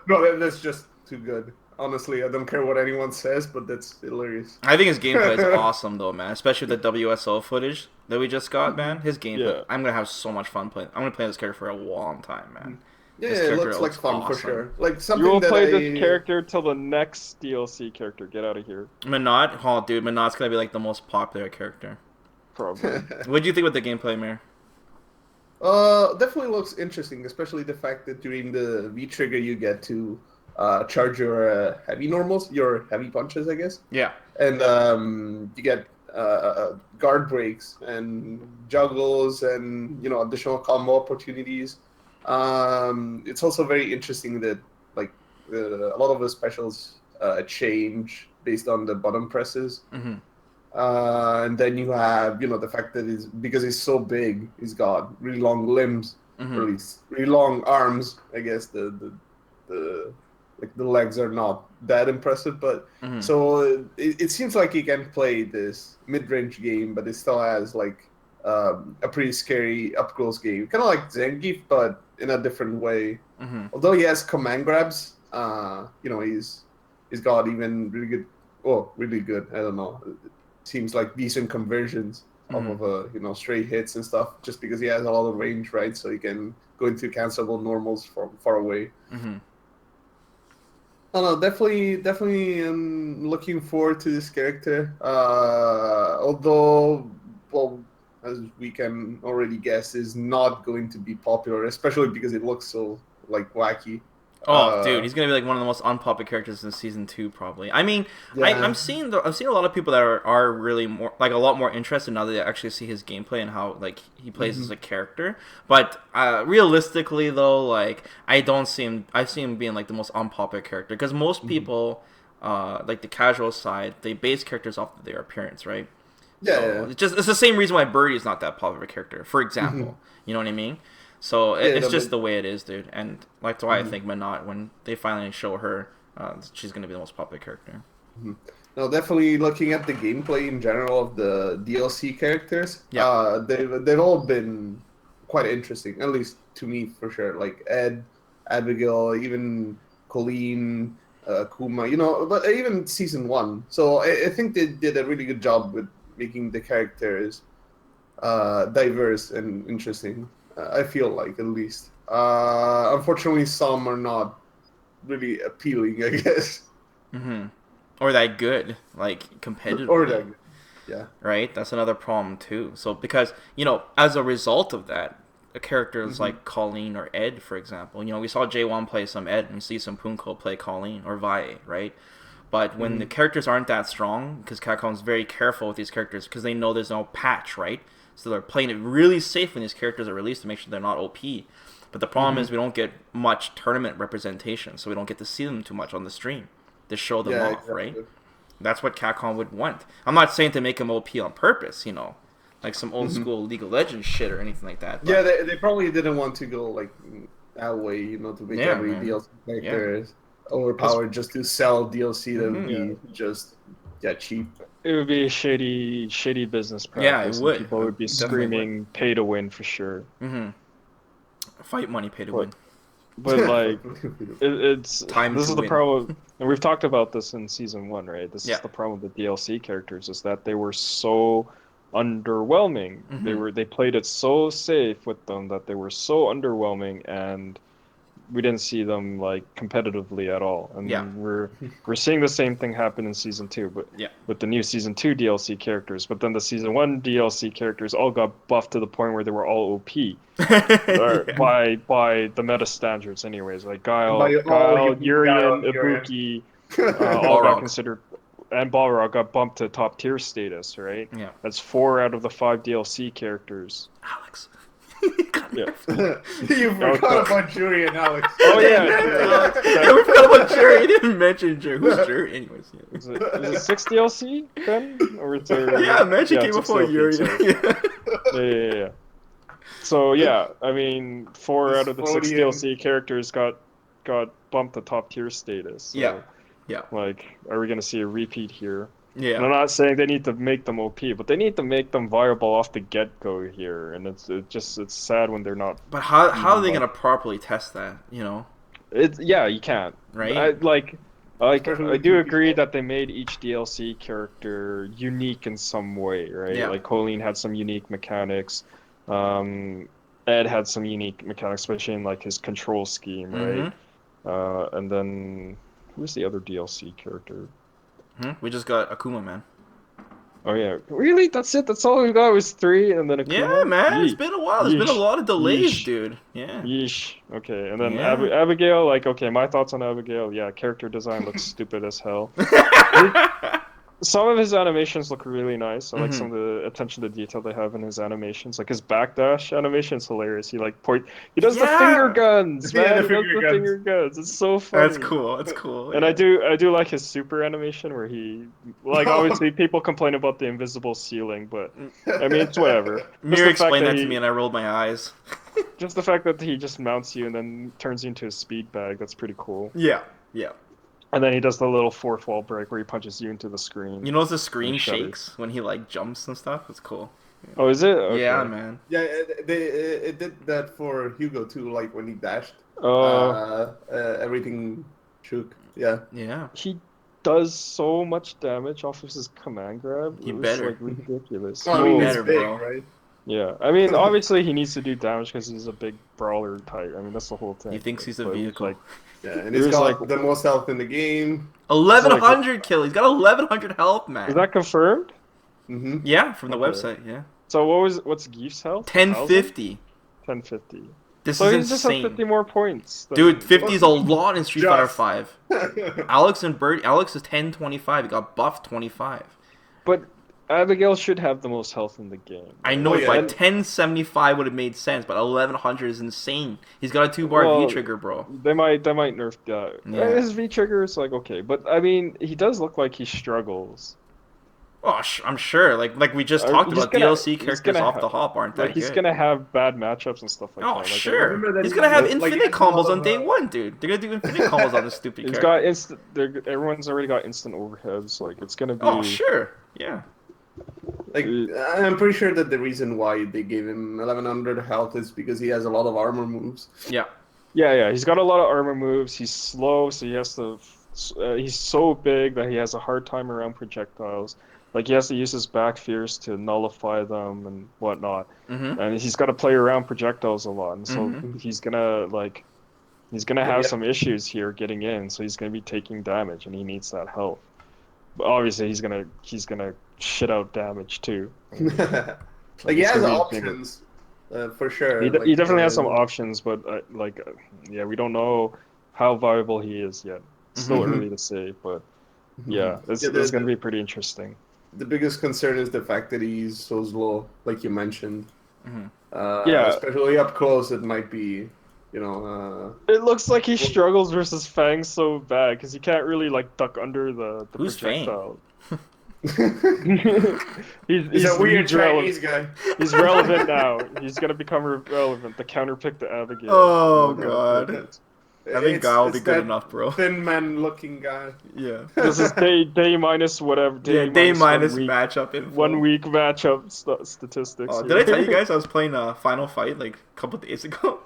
No, that's just too good. Honestly, I don't care what anyone says, but that's hilarious. I think his gameplay is awesome, though, man. Especially the WSO footage that we just got, man. His gameplay, I'm gonna have so much fun playing. I'm gonna play this character for a long time, man. Yeah, it looks like fun for sure. Like something you will play this character till the next DLC character. Get out of here. Minot, oh dude, Minot's gonna be like the most popular character. Probably. What do you think with the gameplay, Mayor? Definitely looks interesting, especially the fact that during the V trigger you get to charge your heavy normals, your heavy punches, I guess. Yeah. And you get guard breaks and juggles and additional combo opportunities. It's also very interesting that like a lot of the specials change based on the button presses. And then you have the fact that because he's so big, he's got really long limbs, or at least really long arms. I guess the legs are not that impressive, but so it seems like he can play this mid-range game, but it still has like a pretty scary up-close game, kind of like Zangief, but in a different way. Although he has command grabs, he's got even really good. I don't know. It seems like decent conversions off of straight hits and stuff, just because he has a lot of range, right? So he can go into cancelable normals from far away. I don't know, definitely I'm looking forward to this character. Although, well, as we can already guess, is not going to be popular, especially because it looks so like wacky. Oh, dude, he's gonna be like one of the most unpopular characters in season 2, probably. I mean, I've seen a lot of people that are really more like a lot more interested now that they actually see his gameplay and how like he plays as a character. But realistically, though, like I see him being like the most unpopular character because most people, like the casual side, they base characters off of their appearance, right? Yeah. So it's the same reason why Birdie is not that popular character, for example. You know what I mean? So it's just the way it is, dude. And that's why I think Minot, when they finally show her, she's going to be the most popular character. No, definitely looking at the gameplay in general of the DLC characters, they've all been quite interesting, at least to me for sure. Like Ed, Abigail, even Colleen, Kuma, but even season 1. So I think they did a really good job with making the characters diverse and interesting. I feel like, at least. Unfortunately, some are not really appealing, I guess. Or that good, like competitive. Or that good. Yeah. Right? That's another problem too. So because, as a result of that, characters like Colleen or Ed, for example, we saw J1 play some Ed and we see some Punko play Colleen or Vae, right? But when the characters aren't that strong, because Capcom's very careful with these characters because they know there's no patch, right? So they're playing it really safe when these characters are released to make sure they're not OP. But the problem is we don't get much tournament representation, so we don't get to see them too much on the stream to show them off, exactly. right? That's what Capcom would want. I'm not saying to make them OP on purpose, like some old school League of Legends shit or anything like that. But Yeah, they probably didn't want to go like that way, to make every DLC character overpowered just to sell DLC that would be just cheap. It would be a shady business practice. Yeah, it would. People would be screaming pay to win for sure. Fight money, pay to win. But like, it's time. This is the win. problem, and we've talked about this in season 1, right? This is the problem with the DLC characters, is that they were so underwhelming. They played it so safe with them that they were so underwhelming, and we didn't see them like competitively at all. And we're seeing the same thing happen in season 2, but with the new season 2 DLC characters. But then the season 1 DLC characters all got buffed to the point where they were all OP by the meta standards, anyways. Like Guile, Urian, Ibuki, all got considered. And Balrog got bumped to top tier status, right? Yeah. That's 4 out of the 5 DLC characters. Alex. You forgot about Jury and Alex. Oh yeah, we forgot about Jerry. You didn't mention Jerry. Who's Jerry? Anyways, Is it 6 DLC then, or is there? I mentioned came before Yuri. Yeah. So I mean, 4 out of the 6 DLC characters got bumped to top tier status. So, yeah. Like, are we gonna see a repeat here? Yeah. And I'm not saying they need to make them OP, but they need to make them viable off the get-go here, and it's sad when they're not. But how are they gonna properly test that? You can't. Right. I do agree that they made each DLC character unique in some way, right? Yeah. Like Colleen had some unique mechanics. Ed had some unique mechanics, especially in like his control scheme, right? And then who's the other DLC character? We just got Akuma, man. Oh yeah, really? That's it? That's all we got was 3, and then Akuma? Yeah, man. It's been a while. There's been a lot of delays, dude. Yeah. Yeesh. Okay, and then Abigail. Like, okay, my thoughts on Abigail. Yeah, character design looks stupid as hell. Some of his animations look really nice. I like some of the attention to detail they have in his animations. Like his backdash animation is hilarious. He does the finger guns, man. He does the finger guns. It's so funny. That's cool. And I do like his super animation where he obviously people complain about the invisible ceiling, but I mean it's whatever. Mir explained that to me and I rolled my eyes. Just the fact that he just mounts you and then turns you into a speed bag, that's pretty cool. Yeah. And then he does the little fourth wall break where he punches you into the screen. You know the screen shakes when he like jumps and stuff? It's cool. Yeah. Oh, is it? Okay. Yeah, man. Yeah, it did that for Hugo too, like when he dashed. Everything shook. Yeah. He does so much damage off of his command grab. He better. Like ridiculous. Well, I mean, better, big, bro. right? Yeah, I mean, obviously he needs to do damage because he's a big brawler type. I mean, that's the whole thing. He thinks he's a vehicle. And he's got the most health in the game. 1,100 kill. He's got 1,100 health, man. Is that confirmed? Mm-hmm. Yeah, from the website. Yeah. So what's Geef's health? 1050. 1050. This so is he insane. just has 50 more points. Dude, 50 is a lot in Street Fighter 5. Alex is 1025. He got buffed 25. But Abigail should have the most health in the game. I know, but 1075 would have made sense, but 1100 is insane. He's got a 2-bar V-trigger, bro. They might nerf that. Yeah. His V-trigger is like, okay. But, I mean, he does look like he struggles. Oh, I'm sure. Like we just talked about, DLC characters off the hop aren't that good. He's going to have bad matchups and stuff like that. Oh, sure. He's going to have infinite combos on day 1, dude. They're going to do infinite combos on this stupid character. Everyone's already got instant overheads. Like, it's going to be... Oh, sure. Yeah. Like, I'm pretty sure that the reason why they gave him 1100 health is because he has a lot of armor moves. Yeah. Yeah. He's got a lot of armor moves. He's slow, so he has to... he's so big that he has a hard time around projectiles. Like, he has to use his back fears to nullify them and whatnot. And he's got to play around projectiles a lot. And so he's gonna have some issues here getting in. So he's gonna be taking damage, and he needs that health. But obviously, he's gonna shit out damage too. Like he It's has gonna be insane. options, for sure. He Like definitely has some options, but yeah, we don't know how viable he is yet. It's still early to say, but yeah, yeah, it's gonna be pretty interesting. the biggest concern is the fact that he's so slow, like you mentioned. Yeah, Especially up close, it might be, you know. it looks like he Well, struggles versus Fang so bad because he can't really like duck under the Who's Fang? projectile. he's a weird Chinese guy. He's relevant now. He's gonna become relevant. The counterpick to Abigail. Oh god. I think Guy will be It's good that enough, bro. thin man looking guy. Yeah. This is day minus whatever. Day minus 1 week, matchup info. 1 week matchup statistics. Oh, did I tell you guys I was playing a Final Fight like a couple days ago?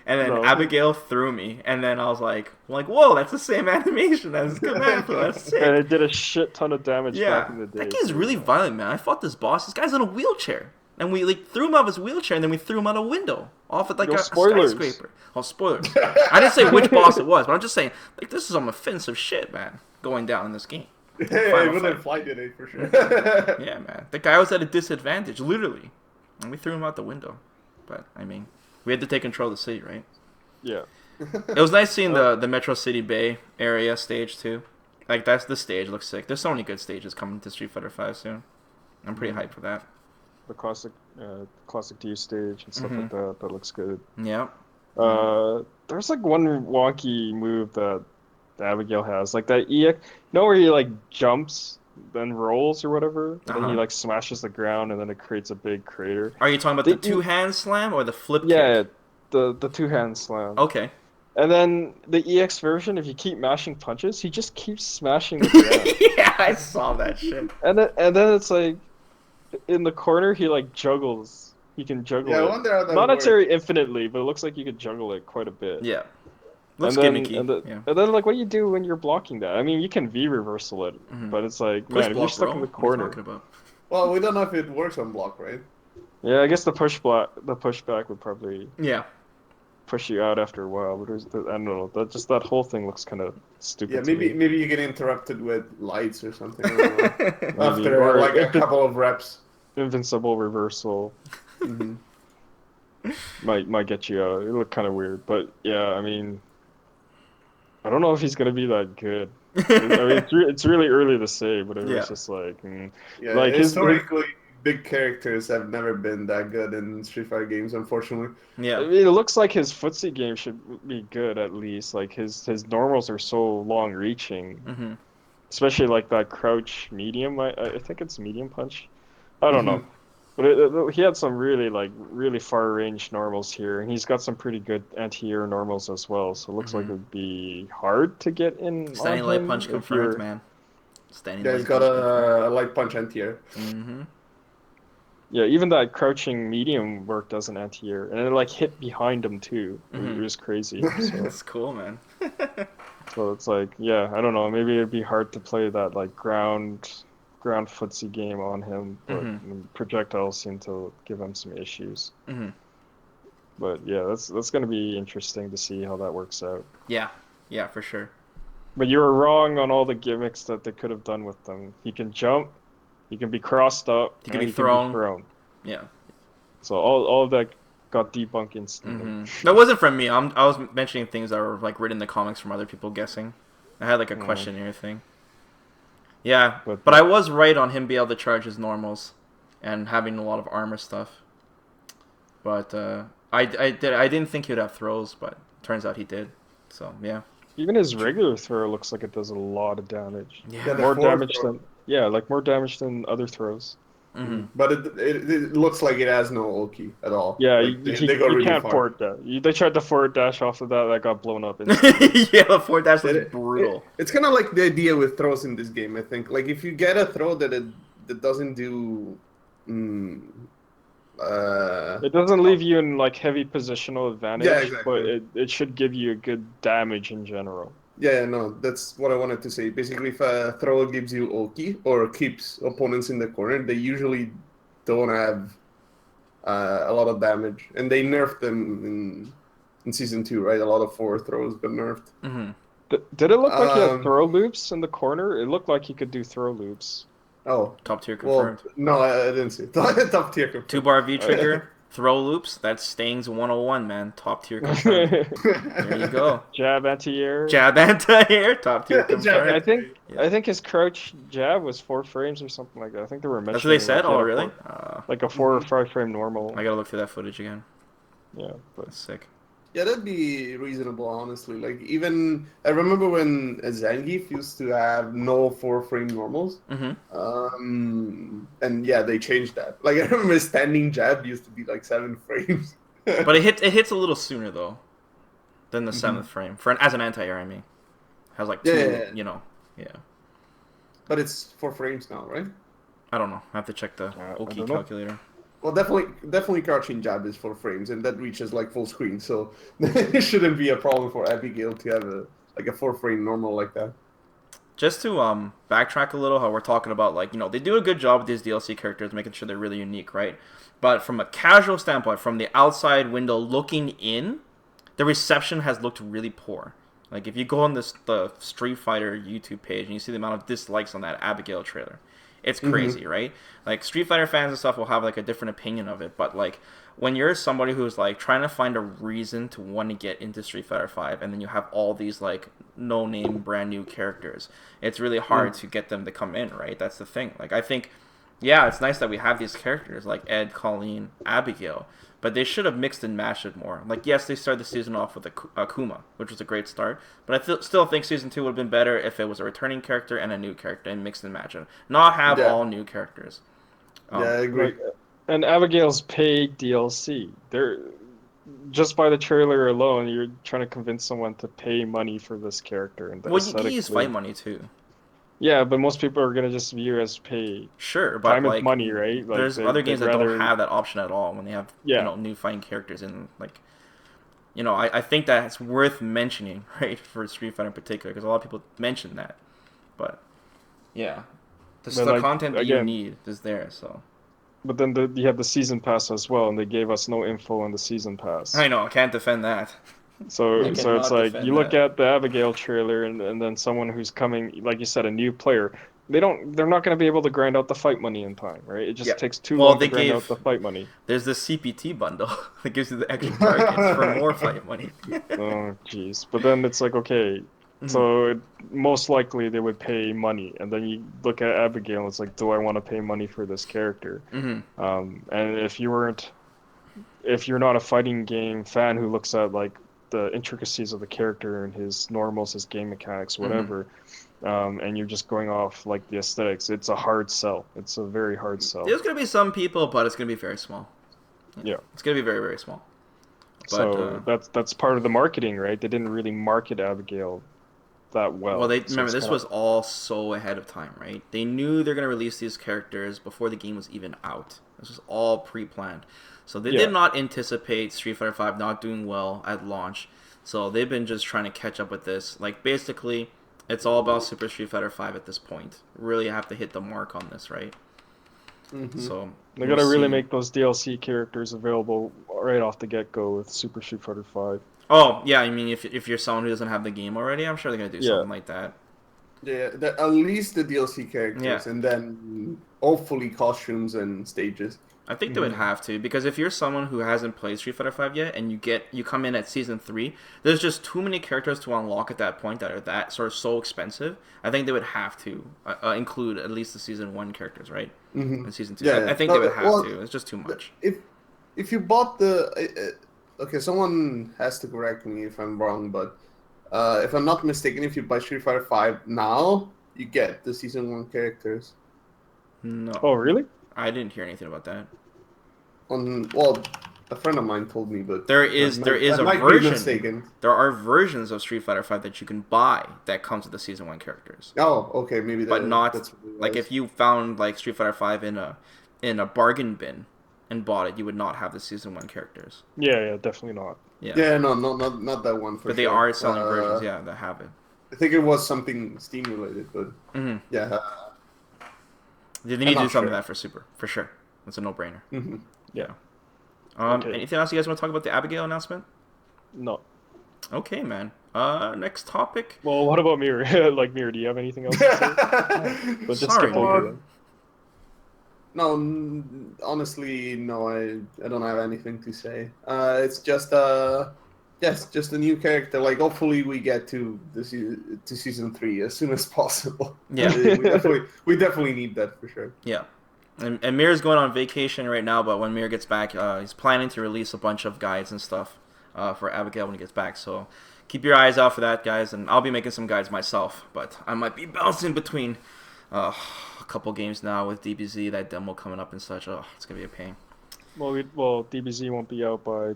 And then Abigail threw me, and then I was like, whoa, that's the same animation as Command Flow. That's sick. And it did a shit ton of damage back in the day. That guy's really violent, man. I fought this boss. This guy's in a wheelchair. And we like threw him out of his wheelchair, and then we threw him out a window off at like a skyscraper. Oh, spoilers! I didn't say which boss it was, but I'm just saying like this is some offensive shit, man, going down in this game. Yeah, wouldn't fly today for sure. Yeah, man. The guy was at a disadvantage, literally, and we threw him out the window. But I mean, we had to take control of the city, right? Yeah. It was nice seeing the Metro City Bay area stage too. Like the stage looks sick. There's so many good stages coming to Street Fighter 5 soon. I'm pretty hyped for that. The classic D stage and stuff like that. That looks good. Yeah. There's like one wonky move that Abigail has, like that EX. You know where he like jumps, then rolls or whatever, and then he like smashes the ground, and then it creates a big crater. Are you talking about the two-hand slam or the flip kick? Yeah, the two-hand slam. Okay. And then the EX version, if you keep mashing punches, he just keeps smashing the ground. Yeah, I saw that shit. And then it's like, in the corner, he like juggles. He can juggle it. I wonder how that Not works. necessarily infinitely, but it looks like you could juggle it quite a bit. Yeah. Looks and then, gimmicky. And then, like, what do you do when you're blocking that? I mean, you can V reversal it, but it's like, man, if you're stuck in the corner. Well, we don't know if it works on block, right? Yeah, I guess the pushback would probably push you out after a while. But I don't know. That whole thing looks kind of stupid. Yeah, to me. maybe you get interrupted with lights or something. I don't know. After or like a couple of reps. Invincible reversal. Might get you out. It looked kind of weird, but yeah, I mean, I don't know if he's gonna be that good. I mean, it's really early to say, but it was just like, like historically, big characters have never been that good in Street Fighter games, unfortunately. Yeah, I mean, it looks like his footsie game should be good at least. Like his normals are so long reaching, especially like that crouch medium. I think it's medium punch. I don't know. But he had some really far range normals here, and he's got some pretty good anti-air normals as well. So it looks like it would be hard to get in. Standing light punch confirmed, man. He's got a light punch anti-air. Yeah, even that crouching medium worked as an anti-air, and it like hit behind him too. It was crazy. So. That's cool, man. So it's like, yeah, I don't know. Maybe it'd be hard to play that like ground footsie game on him, but projectiles seem to give him some issues. But yeah, that's gonna be interesting to see how that works out. Yeah, for sure. But you were wrong on all the gimmicks that they could have done with them. He can jump, he can be crossed up, he can be thrown. Yeah. So all of that got debunked instantly. That wasn't from me. I was mentioning things that were like written in the comics from other people guessing. I had like a questionnaire thing. Yeah, but I was right on him being able to charge his normals and having a lot of armor stuff. But I didn't think he would have throws, but turns out he did. So yeah. Even his regular throw looks like it does a lot of damage. Yeah, more damage than other throws. But it looks like it has no ulti at all. Yeah, like, they go really can't far. Forward dash. They tried to forward dash off of that got blown up. Yeah, the forward dash was brutal. It's kind of like the idea with throws in this game, I think. Like, if you get a throw that doesn't do... it doesn't leave you in like heavy positional advantage, exactly. But it should give you a good damage in general. Yeah, no, that's what I wanted to say. Basically, if a throw gives you ulti or keeps opponents in the corner, they usually don't have a lot of damage. And they nerfed them in Season 2, right? A lot of forward throws got nerfed. Did it look like he had Um, throw loops in the corner? It looked like he could do throw loops. oh, Top tier well, confirmed. no, I didn't see it. Top tier confirmed. 2-bar V trigger, throw loops. That's Stang's 101, man. Top tier confirmed. There you go. Jab anti-air. Jab anti-air, top tier Jab I confirmed. think Yeah. I think his crouch jab was 4 frames or something like that. I think they were That's what they mentioning said? like, he Oh, had really? like a 4 or 5 frame normal. I gotta look through that footage again. Yeah, but That's sick. Yeah, that'd be reasonable, honestly. Like, even I remember when Zangief used to have no 4-frame normals. And yeah, they changed that. Like, I remember standing jab used to be like 7 frames. But it hits a little sooner, though, than the 7th frame. As an anti-air, I mean. Has like 2, Yeah. you know. Yeah. But it's 4 frames now, right? I don't know. I have to check the I Oki don't know. calculator. Well, definitely crouching jab is 4 frames, and that reaches like full screen, so it shouldn't be a problem for Abigail to have a 4-frame normal like that. Just to backtrack a little, how we're talking about, like, you know, they do a good job with these DLC characters, making sure they're really unique, right? But from a casual standpoint, from the outside window looking in, the reception has looked really poor. Like, if you go on the Street Fighter YouTube page and you see the amount of dislikes on that Abigail trailer, it's crazy, right? Like, Street Fighter fans and stuff will have, like, a different opinion of it, but, like, when you're somebody who's, like, trying to find a reason to want to get into Street Fighter 5, and then you have all these, like, no-name, brand-new characters, it's really hard to get them to come in, right? That's the thing. Like, I think, yeah, it's nice that we have these characters, like Ed, Colleen, Abigail, but they should have mixed and matched it more. Like, yes, they started the season off with Akuma, which was a great start, but I still think Season 2 would have been better if it was a returning character and a new character and mixed and match it. Not have all new characters. Yeah, I agree. And Abigail's paid DLC. They're just by the trailer alone, you're trying to convince someone to pay money for this character. And Well, you can use fight money, too. Yeah, but most people are gonna just view it as pay. Sure, but Time like is money, right? Like, there's other games that don't have that option at all when they have new fighting characters in, like, I think that's worth mentioning, right, for Street Fighter in particular, because a lot of people mention that, but yeah, the content that you need is there. So, but then you have the season pass as well, and they gave us no info on the season pass. I know, I can't defend that. So it's like you look at the Abigail trailer, and then someone who's coming, like you said, a new player. They're not going to be able to grind out the fight money in time, right? It just takes too long to grind out the fight money. There's the CPT bundle that gives you the extra targets for more fight money. Oh, jeez. But then it's like, okay, so most likely they would pay money, and then you look at Abigail, and it's like, do I want to pay money for this character? And if you're not a fighting game fan who looks at like the intricacies of the character and his normals, his game mechanics, whatever. And you're just going off like the aesthetics. It's a hard sell. It's a very hard sell. There's gonna be some people, but it's gonna be very small. Yeah, it's gonna be very, very small. But, so that's part of the marketing, right? They didn't really market Abigail that well. Well, remember this was all so ahead of time, right? They knew they're gonna release these characters before the game was even out. This was all pre-planned, so they did not anticipate Street Fighter V not doing well at launch. So they've been just trying to catch up with this. Like, basically, it's all about Super Street Fighter V at this point. Really have to hit the mark on this, right? So they gotta really make those DLC characters available right off the get-go with Super Street Fighter V. Oh yeah, I mean, if you're someone who doesn't have the game already, I'm sure they're gonna do something like that. Yeah, at least the DLC characters, and then hopefully costumes and stages. I think they would have to, because if you're someone who hasn't played Street Fighter V yet and you come in at Season 3, there's just too many characters to unlock at that point that are that sort of so expensive. I think they would have to include at least the Season 1 characters, right? In Season 2. I think they would have to. It's just too much. If you bought the... okay, someone has to correct me if I'm wrong, but if I'm not mistaken, if you buy Street Fighter V now, you get the Season 1 characters. No. Oh, really? I didn't hear anything about that. Well, a friend of mine told me, but there is a version. There are versions of Street Fighter V that you can buy that comes with the Season 1 characters. Oh, okay, maybe that. But not like if you found like Street Fighter V in a bargain bin and bought it, you would not have the Season 1 characters. Yeah, definitely not. Yeah, no, not that one for sure. But they are selling versions, that have it. I think it was something Steam related, but yeah. They need to do something like that for Super, for sure. That's a no-brainer. Yeah. Anything else you guys want to talk about the Abigail announcement? No. Okay, man. Next topic. Well, what about Mirror? Like Mirror, do you have anything else to say? But just Sorry, skip over Mirror. them. No, honestly, no. I don't have anything to say. It's just yes, just a new character. Like, hopefully, we get to to season 3 as soon as possible. Yeah. we definitely need that for sure. Yeah. And Mir's going on vacation right now, but when Mir gets back, he's planning to release a bunch of guides and stuff for Abigail when he gets back. So keep your eyes out for that, guys. And I'll be making some guides myself, but I might be bouncing between a couple games now with DBZ, that demo coming up and such. Oh, it's going to be a pain. Well, DBZ won't be out by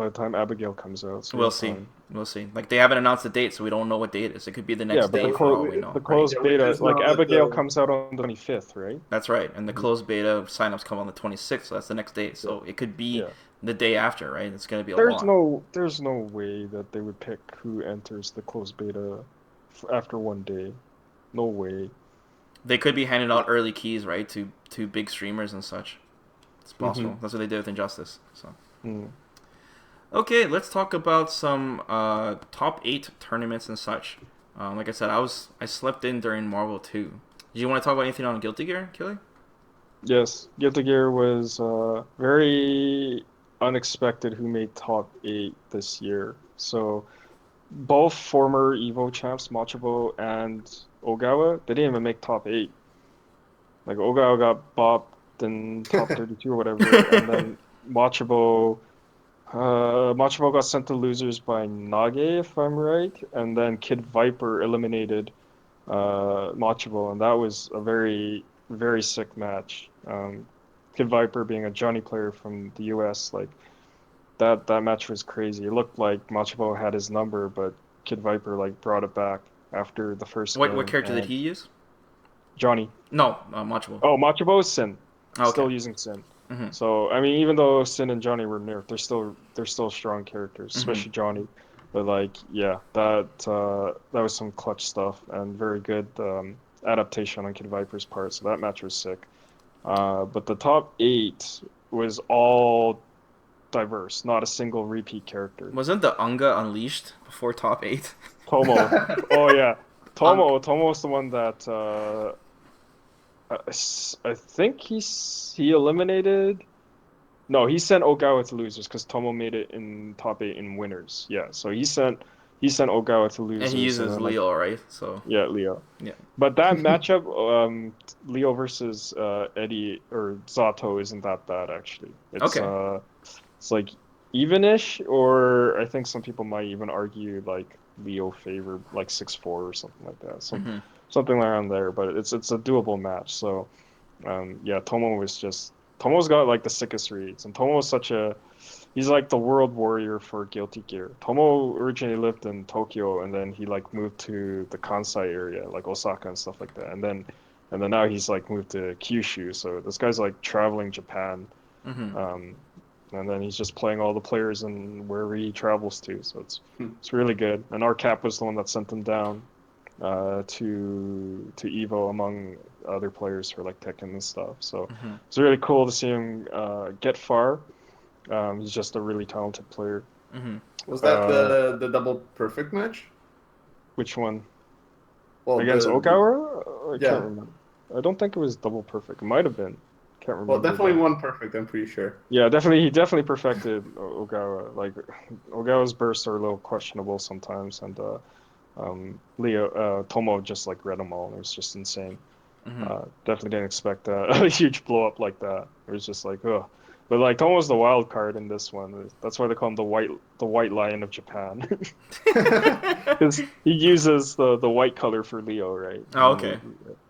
the time Abigail comes out. So we'll see. We'll see. Like, they haven't announced the date, so we don't know what date it is. It could be the next day for all we know. The closed beta, like Abigail comes out on the 25th, right? That's right. And the closed beta signups come on the 26th, so that's the next day. So it could be the day after, right? It's going to be a lot. There's no way that they would pick who enters the closed beta after one day. No way. They could be handing out early keys, right, to big streamers and such. It's possible. That's what they did with Injustice. So. Okay, let's talk about some top 8 tournaments and such. Like I said, I slept in during Marvel 2. Do you want to talk about anything on Guilty Gear, Kelly? Yes, Guilty Gear was very unexpected who made top 8 this year. So both former EVO champs, Machibo and Ogawa, they didn't even make top 8. Like, Ogawa got bopped in top 32 or whatever, and then Machibo got sent to losers by Nage, if I'm right, and then Kid Viper eliminated Machibo, and that was a very, very sick match. Kid Viper being a Johnny player from the US, like, that match was crazy. It looked like Machibo had his number, but Kid Viper, like, brought it back after the first game. What character did he use? Johnny. No, Machibo. Oh, Machibo is Sin. Okay. Still using Sin. So, I mean, even though Sin and Johnny were nerfed, they're still strong characters, especially Johnny. But, like, yeah, that was some clutch stuff and very good adaptation on Kid Viper's part. So that match was sick. But the top 8 was all diverse, not a single repeat character. Wasn't the Unga Unleashed before top 8? Tomo. Oh yeah, Tomo's the one that I think he eliminated. No, he sent Ogawa to losers because Tomo made it in top 8 in winners. Yeah, so he sent Ogawa to losers. And he uses Leo, right? So yeah, Leo. Yeah. But that matchup, Leo versus Eddie or Zato, isn't that bad actually. It's like even-ish, or I think some people might even argue like Leo favored like 6-4 or something like that. Something around there, but it's a doable match. So yeah, Tomo's got like the sickest reads, and he's like the world warrior for Guilty Gear. Tomo originally lived in Tokyo, and then he like moved to the Kansai area, like Osaka and stuff like that, and then now he's like moved to Kyushu. So this guy's like traveling Japan, and then he's just playing all the players and wherever he travels to. So it's really good. And RCap was the one that sent him down to EVO among other players for like Tekken and stuff. So it's really cool to see him get far. He's just a really talented player. Was that the double perfect match? Which one? Well, against Ogawa? I can't remember. I don't think it was double perfect. It might have been. Can't remember. Well, definitely one perfect. I'm pretty sure. Yeah, definitely. He definitely perfected Ogawa. Like, Ogawa's bursts are a little questionable sometimes, and Tomo just like read them all. And it was just insane. Definitely didn't expect a huge blow up like that. It was just like, ugh. But like Tomo's the wild card in this one. That's why they call him the white lion of Japan, because he uses the white color for Leo, right? Oh, okay.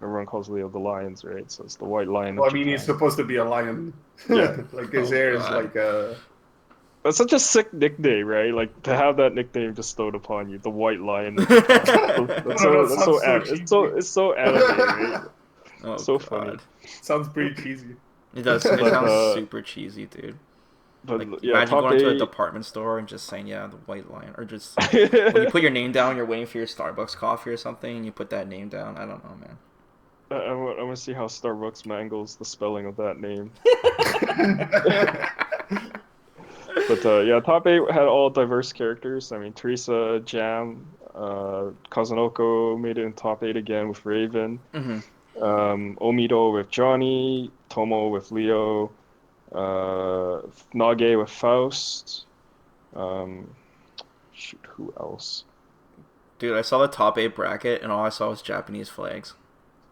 Everyone calls Leo the lions, right? So it's the white lion. Well, of I mean, Japan. he's supposed to be a lion. Yeah, like his hair is like a. That's such a sick nickname, right? Like to have that nickname bestowed upon you, the white lion. It's so anime, right? Oh, so God. funny. Sounds pretty cheesy. It does. It sounds super cheesy, dude. But like, yeah, imagine going to a department store and just saying, "Yeah, the white lion," or just when you put your name down, you're waiting for your Starbucks coffee or something, and you put that name down. I don't know, man. I want to see how Starbucks mangles the spelling of that name. But yeah, top 8 had all diverse characters. I mean, Teresa, Jam, Kazunoko made it in top 8 again with Raven. Omido with Johnny, Tomo with Leo, Nage with Faust. Shoot, who else? Dude, I saw the top 8 bracket, and all I saw was Japanese flags.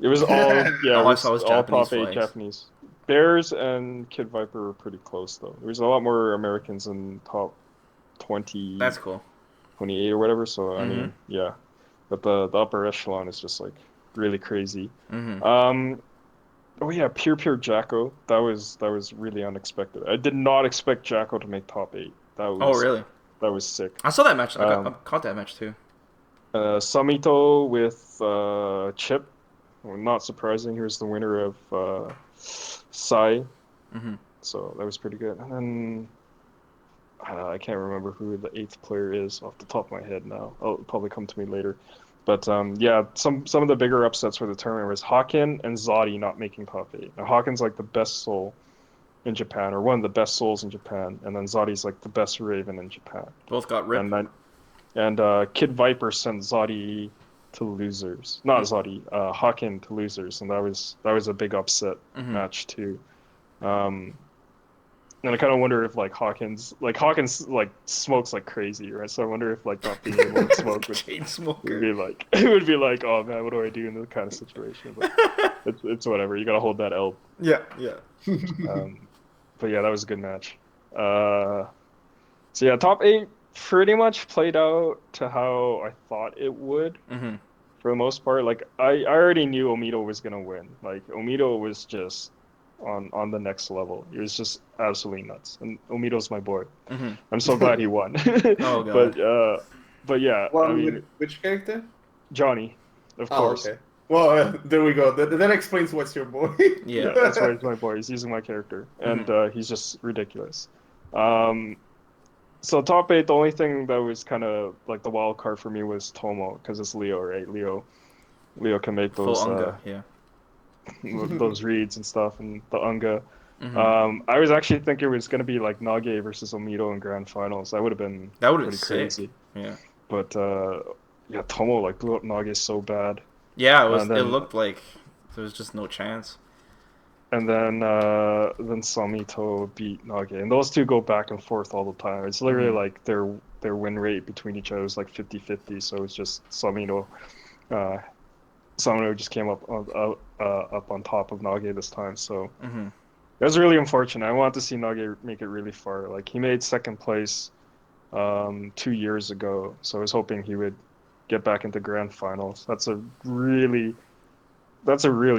It was all All I saw was all Japanese top 8 flags. Japanese. Bears and Kid Viper were pretty close though. There was a lot more Americans in top 20. That's cool. 28 or whatever. So I mean, yeah. But the upper echelon is just like really crazy. Oh yeah, Pure Jacko. That was really unexpected. I did not expect Jacko to make top 8. That was Oh, really? That was sick. I saw that match. I caught that match too. Samito with Chip. Well, not surprising. He was the winner of Sai. So that was pretty good. And then I can't remember who the 8th player is off the top of my head now. It'll probably come to me later. But yeah, some of the bigger upsets for the tournament was Haken and Zodi not making top 8. Now Haken's like the best soul in Japan, or one of the best souls in Japan, and then Zodi's like the best Raven in Japan. Both got ripped. And Kid Viper sent Zodi to losers. Not Zodi, Haken to losers, and that was a big upset match too. And I kind of wonder if Hawkins smokes like crazy, right? So I wonder if not being able to smoke would be like it would be like, oh man, what do I do in this kind of situation? But it's whatever. You gotta hold that L. Yeah. But yeah, that was a good match. So yeah, top 8 pretty much played out to how I thought it would. For the most part, I already knew Omido was gonna win. Omido was just on the next level. He was just absolutely nuts. And Omido's my boy. I'm so glad he won. Oh god. But yeah. Well, I mean, which character? Johnny, of course. Okay. Well, there we go. That explains what's your boy. Yeah, that's why he's my boy. He's using my character, and he's just ridiculous. So top 8, the only thing that was kind of like the wild card for me was Tomo, because it's Leo, right? Leo can make those those reads and stuff, and the Unga. I was actually thinking it was going to be like Nage versus Omido in grand finals. That would have been pretty crazy. Yeah. But yeah, Tomo blew up Nage so bad. Yeah, it looked like there was just no chance. And then Samito beat Nage, and those two go back and forth all the time. It's literally like their win rate between each other is like 50-50. So it's just Samito just came up on top of Nage this time. So it was really unfortunate. I wanted to see Nage make it really far. He made 2nd place 2 years ago, so I was hoping he would get back into grand finals. That's a really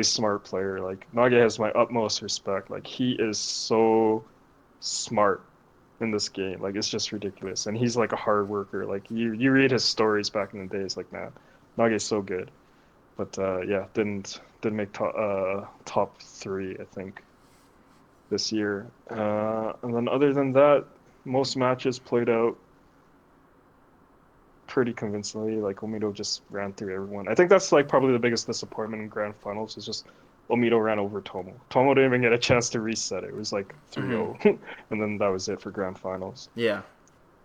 smart player. Nage has my utmost respect. He is so smart in this game. It's just ridiculous. And he's a hard worker. You read his stories back in the days, man, Nage's so good. But yeah, didn't make top 3, I think, this year. And then other than that, most matches played out pretty convincingly. Omido just ran through everyone. I think that's probably the biggest disappointment in grand finals is just Omido ran over Tomo. Tomo didn't even get a chance to reset. It was 3-0, and then that was it for grand finals. Yeah.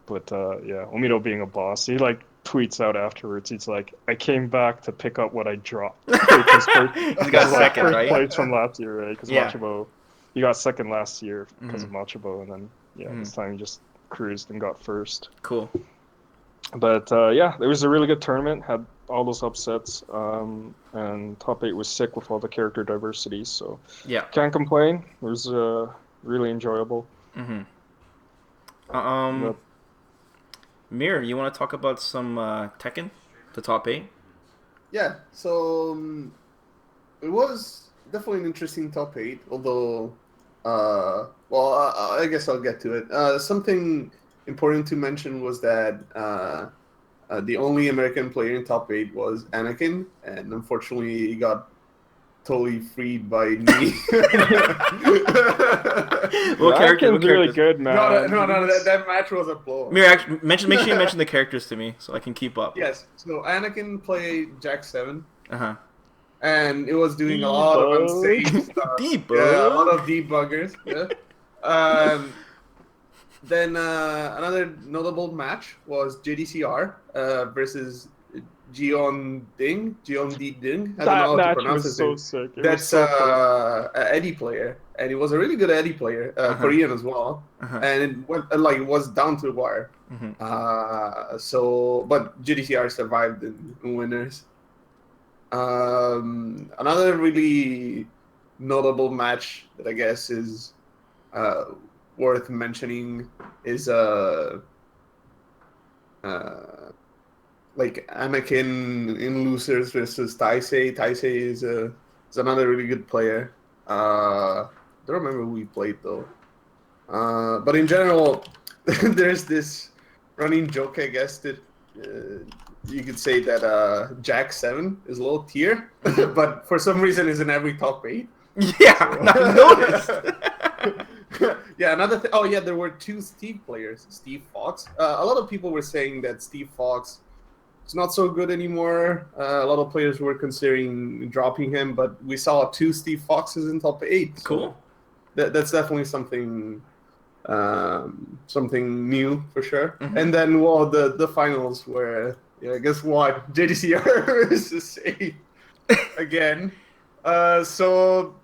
But yeah, Omido being a boss, he tweets out afterwards. He's like, "I came back to pick up what I dropped." He got 2nd, right? Place from last year, right? Because yeah. Machibo, he got 2nd last year because of Machibo, and then this time he just cruised and got 1st. Cool. But yeah, it was a really good tournament. Had all those upsets, and top 8 was sick with all the character diversity. So yeah, can't complain. It was really enjoyable. Mir, you want to talk about some Tekken, the top 8? Yeah. So it was definitely an interesting top 8. Although, I guess I'll get to it. Something important to mention was that the only American player in top 8 was Anakin, and unfortunately he got totally freed by me. Well, Anakin's really good, man. No, that match was a blow. Mir, make sure you mention the characters to me so I can keep up. Yes, so Anakin played Jack 7. And it was doing a lot of unsafe stuff. Yeah, a lot of debuggers. Yeah. Then another notable match was JDCR versus Jeon Ding. I don't know how to pronounce his name. Sick. That's an Eddie player, and he was a really good Eddie player, Korean as well. And it went it was down to the wire. But GDCR survived in winners. Another really notable match that I guess is worth mentioning is Anakin in losers versus Taisei. Taisei is another really good player. Don't remember who he played though. But in general, there's this running joke, I guess, that you could say that Jack 7 is low tier, but for some reason is in every top 8. Yeah, I noticed. Yeah, another thing. Oh yeah, there were 2 Steve players. Steve Fox. A lot of people were saying that Steve Fox is not so good anymore. A lot of players were considering dropping him, but we saw 2 Steve Foxes in top 8. So cool. That's definitely something new for sure. And then the finals were guess what, JDCR versus A again. So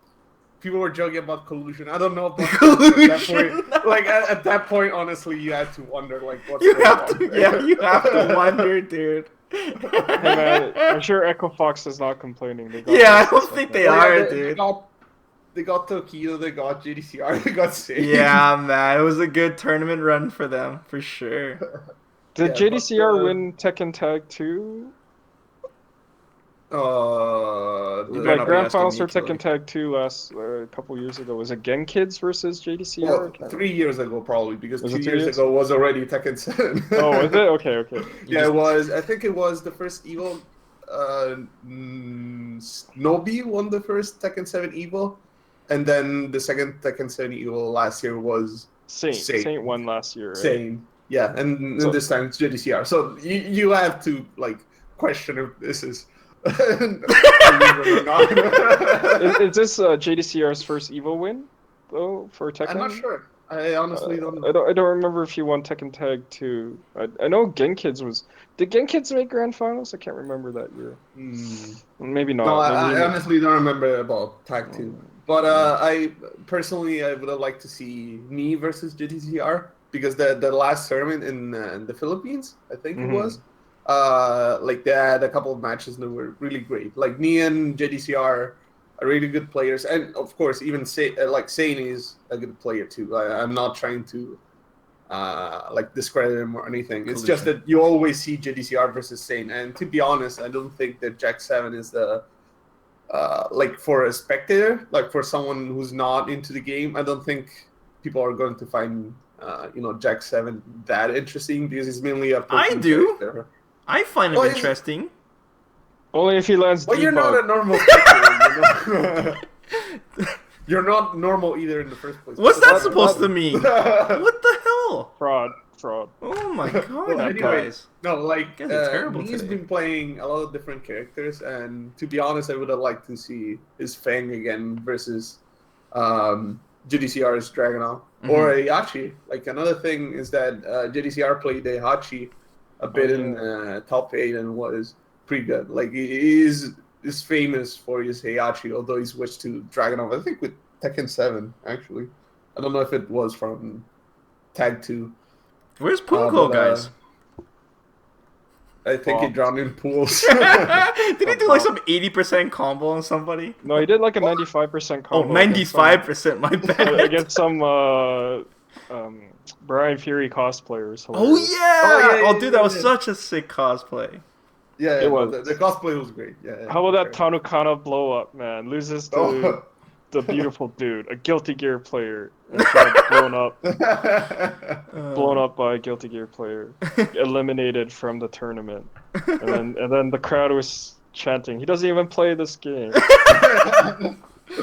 people were joking about collusion. I don't know about collusion. At that point, at that point, honestly, you had to wonder what's going on. Yeah, you have to wonder, dude. Hey man, I'm sure Echo Fox is not complaining. I don't think they are, dude. They got Tokido, they got JDCR, they got Sage. Yeah, man, it was a good tournament run for them, for sure. Did JDCR win Tekken Tag 2? Grand Finals for Tekken Tag 2 last a couple years ago. Was it Gen Kids versus JDCR? Well, 3 years ago probably, because 2 years ago was already Tekken 7. Oh, is it? Okay. Yeah, it was. I think it was the first Evo. Nobi won the first Tekken 7 Evo, and then the second Tekken 7 Evo last year was Saint. Saint won last year, right? Saint. Yeah, and this time it's JDCR. So you have to question if this is or not. Is this JDCR's first Evo win though for Tekken? I'm not sure. I honestly don't know. I don't remember if he won Tekken Tag 2. I know Gen Kids was. Did Gen Kids make Grand Finals? I can't remember that year. Maybe not. No, I honestly don't remember about Tag 2. But I personally would have liked to see me versus JDCR, because the last tournament in the Philippines, I think it was, they had a couple of matches that were really great. Like me and JDCR are really good players, and of course even Sane is a good player too. I'm not trying to discredit him or anything. It's just that you always see JDCR versus Sane, and to be honest, I don't think that Jack 7 is the for a spectator, for someone who's not into the game, I don't think people are going to find Jack 7 that interesting, because he's mainly a I do. Character. I find him interesting. Only if he lands. Well, you're not a normal spectator, You're not normal either in the first place. What's that supposed to mean? What the hell? Fraud. Oh my god, anyway, guys. No, terrible he's today. been playing a lot of different characters, and to be honest, I would have liked to see his Fang again versus JDCR's Dragunov or Heihachi. Another thing is that JDCR played Heihachi a bit in top 8 and was pretty good. He is famous for his Heihachi, although he switched to Dragunov, I think with Tekken 7, actually. I don't know if it was from Tag 2. Where's Punko, guys? I think he drowned in pools. Did he do some 80% combo on somebody? No, he did a 95% combo. Oh, 95%, my bad. Against some Brian Fury cosplayers. Oh yeah! Dude, that was such a sick cosplay. Yeah, it was. The cosplay was great. Yeah. How about that Tanukana blow up, man? Loses to the beautiful dude, a Guilty Gear player, blown up by a Guilty Gear player, eliminated from the tournament, and then the crowd was chanting, "He doesn't even play this game."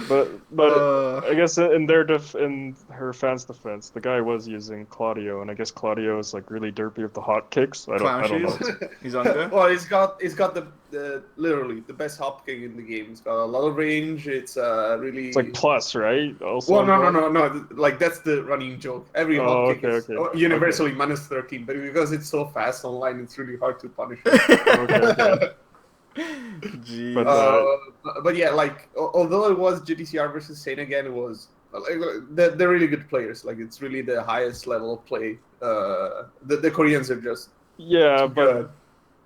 But I guess in in her fans' defense, the guy was using Claudio, and I guess Claudio is like really derpy with the hot kicks. Clown I don't shoes. know. He's on good. Well, it's got the literally the best hop kick in the game. It's got a lot of range. It's really. It's like plus, right? Also. Well, no. Like that's the running joke. Every hop kick is universally minus 13, but because it's so fast online, it's really hard to punish it. But yeah, like although it was GDCR versus Sane again, it was like they're really good players. Like it's really the highest level of play. The Koreans are just but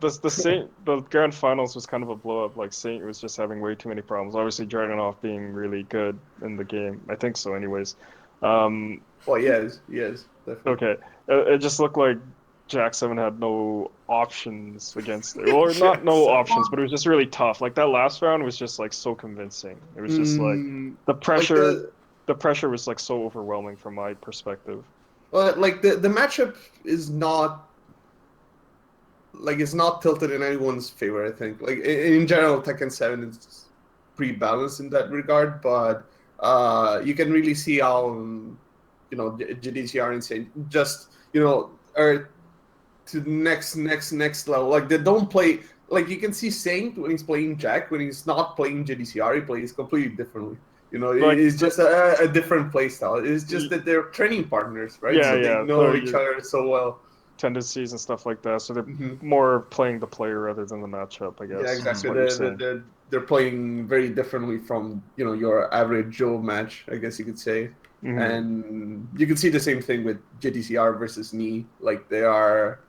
the grand finals was kind of a blow up. Like Saint was just having way too many problems. Obviously, Dragunov being really good in the game. I think so, anyways. Well, yes, definitely. Okay, it just looked like Jack 7 had no options against it. Well, not no options, but it was just really tough. Like that last round was just like so convincing. It was just like the pressure. The pressure was like so overwhelming from my perspective. Well, like the matchup is not like it's not tilted in anyone's favor. I think like in general, Tekken 7 is pretty balanced in that regard, but you can really see how GDCR and Saint just are to the next level. Like they don't play like you can see Saint when he's playing Jack. When he's not playing GDCR, he plays completely differently. It's just a different play style. It's just that they're training partners, right? Yeah, They know each other so well. Tendencies and stuff like that. So they're more playing the player rather than the matchup, I guess. Yeah, exactly. They're playing very differently from your average Joe match, I guess you could say. And you can see the same thing with GDCR versus Knee. Like they are.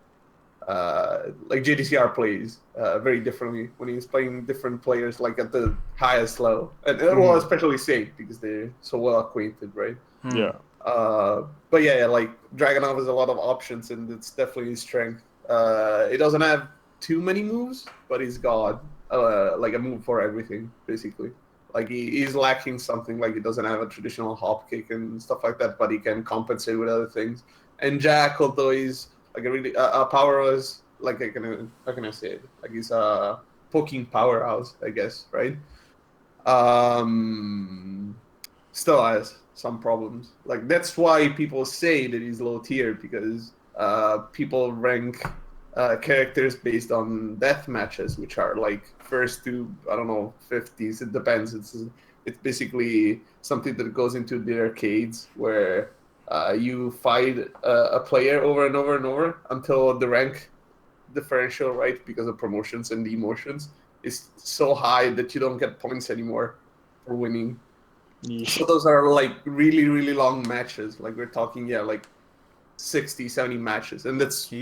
Like JDCR plays very differently when he's playing different players, like at the highest level, and well, especially Saint because they're so well acquainted, right? Yeah. But yeah, like Dragunov has a lot of options, and it's definitely his strength. He doesn't have too many moves, but he's got like a move for everything, basically. Like he's lacking something, like he doesn't have a traditional hop kick and stuff like that, but he can compensate with other things. And Jack, although he's like a really powerhouse, like how can I say it? Like he's a poking powerhouse, I guess, right? Still has some problems. Like that's why people say that he's low tier because people rank characters based on death matches, which are like first to 50s. It depends. It's basically something that goes into the arcades where. You fight a player over and over and over until the rank differential, right, because of promotions and demotions, is so high that you don't get points anymore for winning. So those are like really, really long matches. Like we're talking, like 60, 70 matches. And that's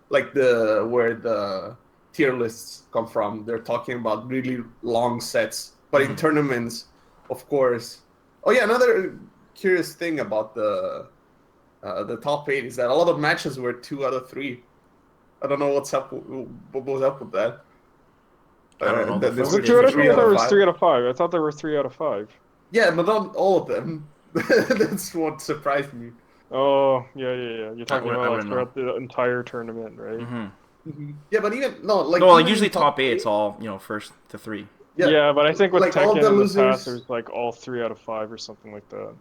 like where the tier lists come from. They're talking about really long sets. But in tournaments, of course. Oh, yeah, another curious thing about the top 8 is that a lot of matches were 2 out of 3. I don't know what was up with that. I don't know. Was it 2 out of 3 or was 3 out of 5? I thought there were 3 out of 5. Yeah, but not all of them. That's what surprised me. Oh, yeah. You're talking about throughout the entire tournament, right? Yeah, but even usually top 8 it's all first to 3. Yeah, but I think with Tekken the in losers, the past, there's like all 3 out of 5 or something like that.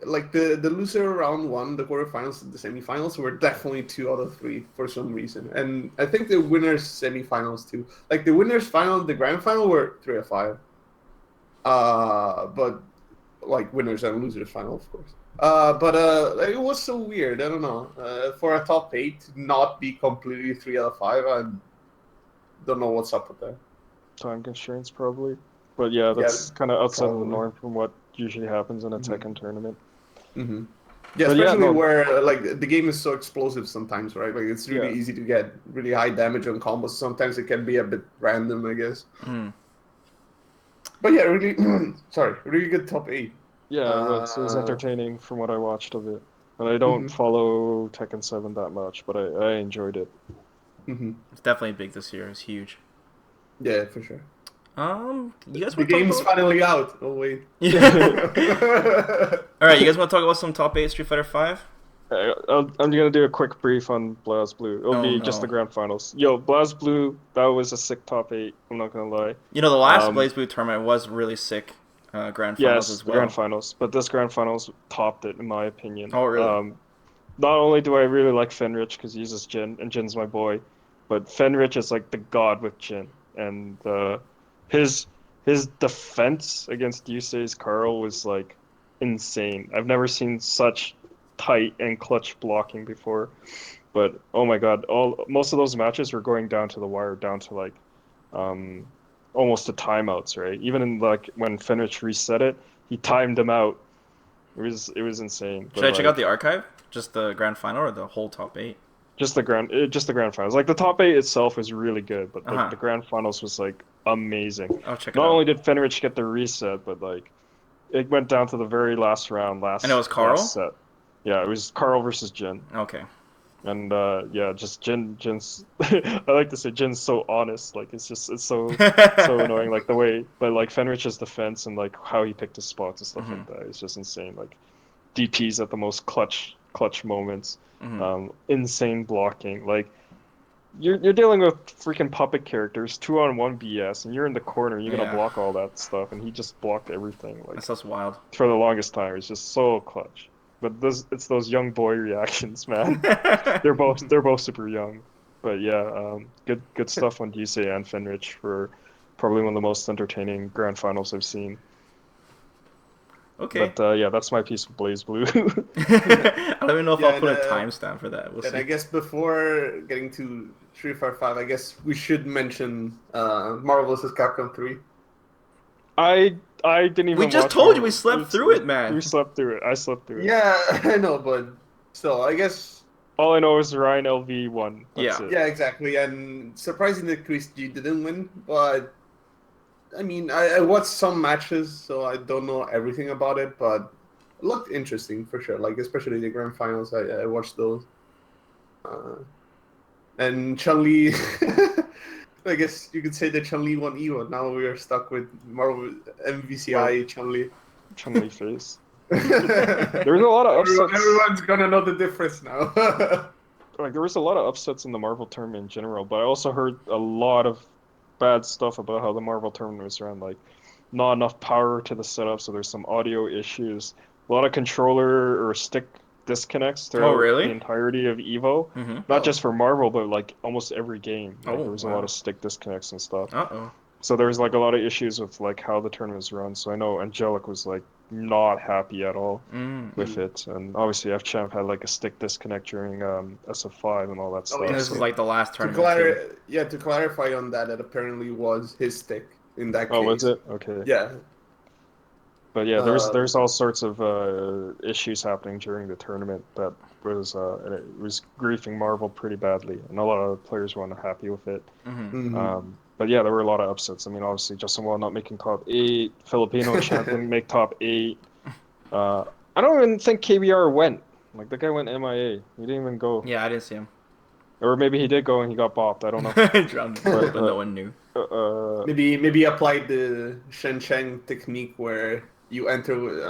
Like the loser round 1, the quarterfinals, and the semifinals were definitely 2 out of 3 for some reason, and I think the winners semifinals too. Like the winners final, the grand final were 3 out of 5. But like winners and losers final, of course. But it was so weird. I don't know. For a top 8 to not be completely 3 out of 5, I don't know what's up with that. Time constraints, probably. But yeah, that's kind of outside of the norm from what usually happens in a Tekken tournament. Yeah, especially where like the game is so explosive sometimes, right? Like it's really easy to get really high damage on combos. Sometimes it can be a bit random, I guess. But yeah, really, really good top 8. Yeah, it was entertaining from what I watched of it. And I don't follow Tekken 7 that much, but I enjoyed it. It's definitely big this year. It's huge. Yeah, for sure. You guys the game's finally out. Oh wait. All right, you guys want to talk about some top 8 Street Fighter 5? I'm gonna do a quick brief on BlazBlue. It'll be just the grand finals. Yo, BlazBlue, that was a sick top 8. I'm not gonna lie. The last BlazBlue tournament was really sick. grand finals Yes, as the well. grand finals, but this grand finals topped it in my opinion. Oh, really? Not only do I really like Fenrich because he uses Jin and Jin's my boy, but Fenrich is like the god with Jin, and his his defense against Yusei's Carl was like insane. I've never seen such tight and clutch blocking before. But oh my God, all most of those matches were going down to the wire, down to like um almost to timeouts, right? Even in like when Fenrich reset it, he timed them out. It was insane. Should But I check out like the archive? Just the grand final or the whole top 8? just the grand finals. Like the top eight itself was really good, but like Uh-huh. the grand finals was like amazing. I'll check it Not out. only did Fenrich get the reset, but like it went down to the very last round, And it was last Carl? set. Yeah, it was Carl versus Jin. Okay. And yeah, just Jin's I like to say Jin's so honest. Like it's so annoying. Like the way, but like Fenrich's defense and like how he picked his spots and stuff like that. It's just insane. Like DPs at the most clutch moments. Insane blocking. Like you're dealing with freaking puppet characters, 2-on-1 BS, and you're in the corner. You're gonna Yeah. block all that stuff, and he just blocked everything. Like That stuff's wild. for the longest time, it's just so clutch. But it's those young boy reactions, man. They're both super young. But yeah, good stuff on Yusei and Fenrich for probably one of the most entertaining grand finals I've seen. Okay. But yeah, that's my piece with BlazBlue. I don't even know if Yeah, I'll put a and, timestamp for that. We'll And see. I guess before getting to 345, I guess we should mention Marvel vs. Capcom 3. I didn't even We just watch told you Marvel. we slept through it, man. We slept through it. I slept through it. Yeah, I know, but still, I guess. All I know is Ryan LV won. That's Yeah. it. Yeah, exactly. And surprisingly, Chris G didn't win, but I mean, I watched some matches, so I don't know everything about it, but it looked interesting for sure. Like, especially the grand finals, I watched those. And Chun-Li, I guess you could say that Chun-Li won Evo. Now we are stuck with Marvel MVCI Chun-Li. Chun-Li face. There's a lot of upsets. Everyone's gonna know the difference now. Like there was a lot of upsets in the Marvel tournament in general, but I also heard a lot of bad stuff about how the Marvel tournament was run. Like not enough power to the setup, so there's some audio issues. A lot of controller or stick disconnects Oh, throughout really? the entirety of Evo. Not just for Marvel, but like almost every game. Like, there was a lot of stick disconnects and stuff. Uh-oh. So there was like a lot of issues with like how the tournament was run. So I know Angelic was like not happy at all with it, and obviously FChamp had like a stick disconnect during SF5 and all that stuff. And this is like the last to tournament. to clarify on that, it apparently was his stick in that case. Oh, was it? Okay. Yeah. But yeah, there's all sorts of issues happening during the tournament that was and it was griefing Marvel pretty badly, and a lot of players weren't happy with it. But yeah, there were a lot of upsets. I mean, obviously Justin Wall not making top 8, Filipino champion make top 8. I don't even think KBR went. Like the guy went MIA. He didn't even go. Yeah, I didn't see him. Or maybe he did go and he got bopped. I don't know. Drowned, but no one knew. Maybe applied the Shen Cheng technique where you enter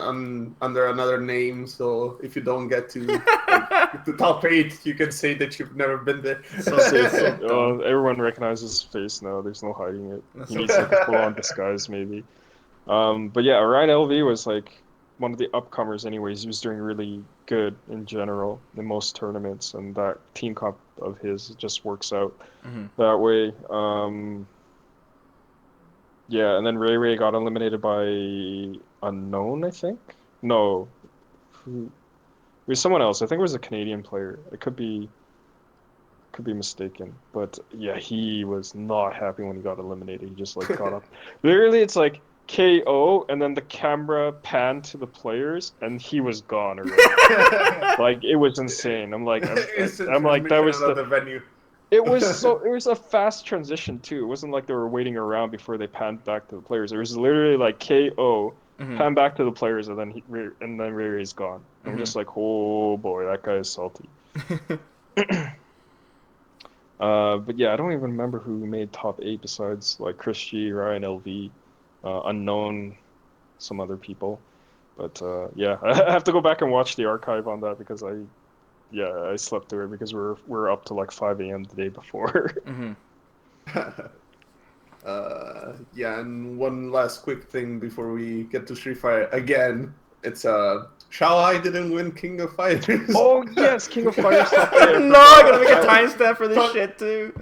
under another name, so if you don't get to the top 8, you can say that you've never been there. Everyone recognizes his face now. There's no hiding it. He needs like a full-on disguise, maybe. But yeah, Ryan LV was like one of the upcomers anyways. He was doing really good in general in most tournaments, and that team comp of his just works out that way. Yeah, and then Ray got eliminated by Unknown, I think. No, it was someone else. I think it was a Canadian player. It could be mistaken, but yeah, he was not happy when he got eliminated. He just like got up. Literally, it's like KO, and then the camera panned to the players, and he was gone already. Like it was insane. I'm like that was the venue. It was a fast transition too. It wasn't like they were waiting around before they panned back to the players. It was literally like KO, pan back to the players, and then Ray's gone. And we're just like, oh boy, that guy is salty. But yeah, I don't even remember who made top 8 besides like Chris G, Ryan LV, Unknown, some other people. But yeah, I have to go back and watch the archive on that because I slept through it because we're up to like 5 a.m. the day before. Yeah, and one last quick thing before we get to Street Fighter again. It's Shao Hai didn't win King of Fighters. Oh yes, King of Fighters. No, I'm gonna make a timestamp for this shit too.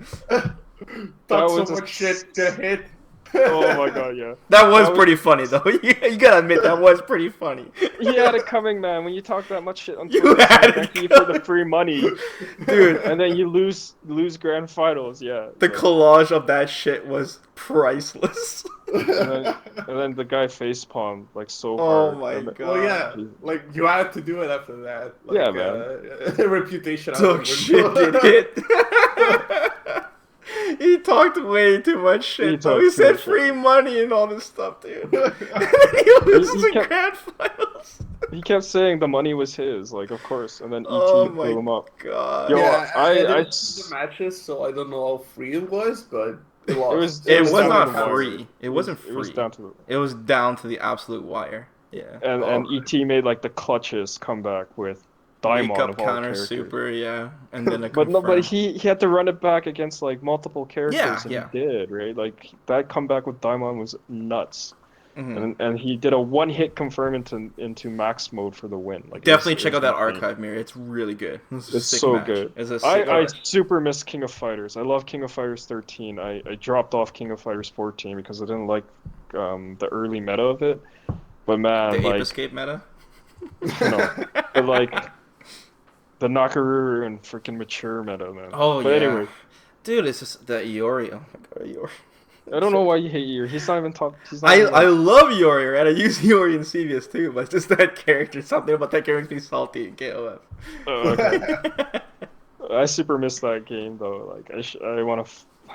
Talk so much shit to hit. Oh my god, yeah. That was pretty funny though. You gotta admit that was pretty funny. He had it coming, man. When you talk that much shit on You Twitter, had it thank you for the free money, Dude. and then you lose grand finals. Yeah. The collage of that shit was priceless. And then the guy facepalmed like so Oh hard. my And god. Well, yeah, like you had to do it after that. Like, Yeah, man. Reputation. Took shit did hit. He talked way too much shit though. He said free money and all this stuff, dude. And then he loses in grand finals. He kept saying the money was his, like of course, and then ET Oh blew him up. god. Yo, Yeah, I didn't s- see the matches, so I don't know how free it was, but it lost. It was down to not the wire. free. It wasn't free. It was down to the It was down to the absolute wire. Yeah. and ET made like the clutches comeback with Daimon Wake up of all counter characters. super, yeah, and then a But no, but confirm. he had to run it back against like multiple characters, Yeah, and yeah. he did, right? Like that comeback with Daimon was nuts, Mhm. and he did a one-hit confirm into max mode for the win. Like Definitely it check was out that insane. archive mirror. It's really good. It's a It's sick so match. good. It's a sick I match. super miss King of Fighters. I love King of Fighters 13. I dropped off King of Fighters 14 because I didn't like the early meta of it. But man, The ape like escape meta. no, but like the Nakaruru and freaking mature meta, man. Oh but yeah. anyway, Dude, it's just that Iori. Oh my god, Iori. I don't know why you hate Yuri. He's not even top. He's not I even, like- love Iori, right? I use Iori in CVS too, but it's just that character. Something about that character makes me salty in KOF. Oh, okay. I super miss that game though. Like I want to,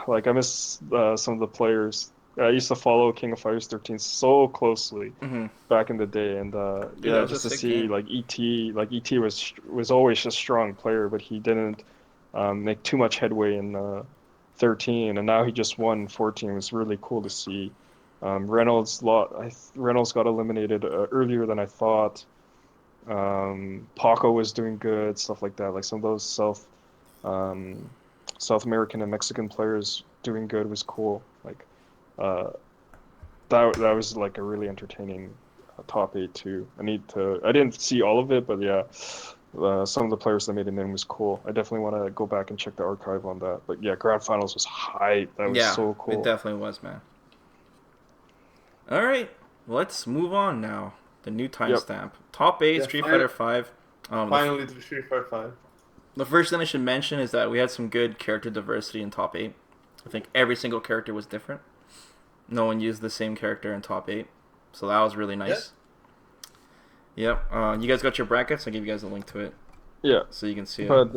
like I miss some of the players. I used to follow King of Fighters 13 so closely Mhm. back in the day, and that yeah, was just a to sick see game. like ET was always a strong player, but he didn't make too much headway in 13, and now he just won 14. It was really cool to see. Reynolds got eliminated earlier than I thought. Paco was doing good, stuff like that. Like some of those South American and Mexican players doing good was cool. Like that was like a really entertaining top 8 too. I didn't see all of it, but yeah, some of the players that made it in was cool. I definitely want to go back and check the archive on that. But yeah, grand finals was hype. That was Yeah, so cool. it definitely was, man. All right, let's move on now. The new timestamp. Top 8 Yeah, Street Fighter 5. Finally to Street Fighter 5. The first thing I should mention is that we had some good character diversity in top 8. I think every single character was different. No one used the same character in top 8. So that was really nice. Yep. You guys got your brackets? I'll give you guys a link to it Yeah. so you can see it. But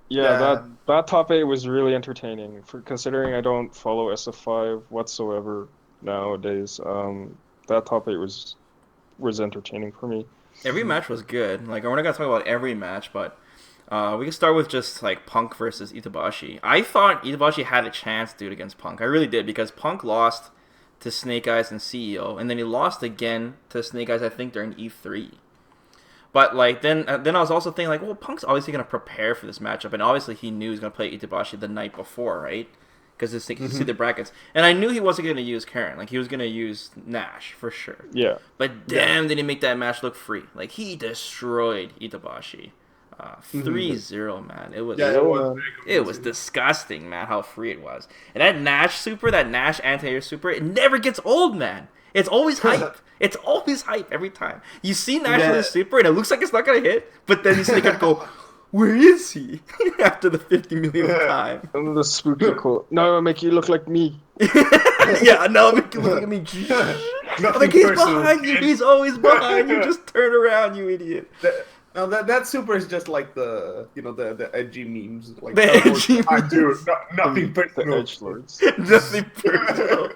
Yeah. that top 8 was really entertaining. For considering I don't follow SF5 whatsoever nowadays, that top 8 was entertaining for me. Every match was good. Like, we're not going to talk about every match, but we can start with just, like, Punk versus Itabashi. I thought Itabashi had a chance, dude, against Punk. I really did, because Punk lost to Snake Eyes and CEO, and then he lost again to Snake Eyes, I think, during E3. But, like, then I was also thinking, like, well, Punk's obviously going to prepare for this matchup, and obviously he knew he was going to play Itabashi the night before, right? Because you see the brackets. And I knew he wasn't going to use Karen. Like, he was going to use Nash, for sure. Yeah. But damn, did he make that match look free. Like, he destroyed Itabashi. 3-0, man. It was it was disgusting, man, how free it was. And that Nash super, that Nash anti-air super, it never gets old, man. It's always hype. It's always hype every time. You see Nash with his super, and it looks like it's not going to hit, but then you see it go, where is he? After the 50 millionth time. And the spooky quote. No, I'll make you look like me. Yeah, now I'll make you look at me. Like, he's behind you. He's always behind you. Just turn around, you idiot. Now that super is just like the the edgy memes, like The edgy I do nothing The personal. edgelords. Nothing personal.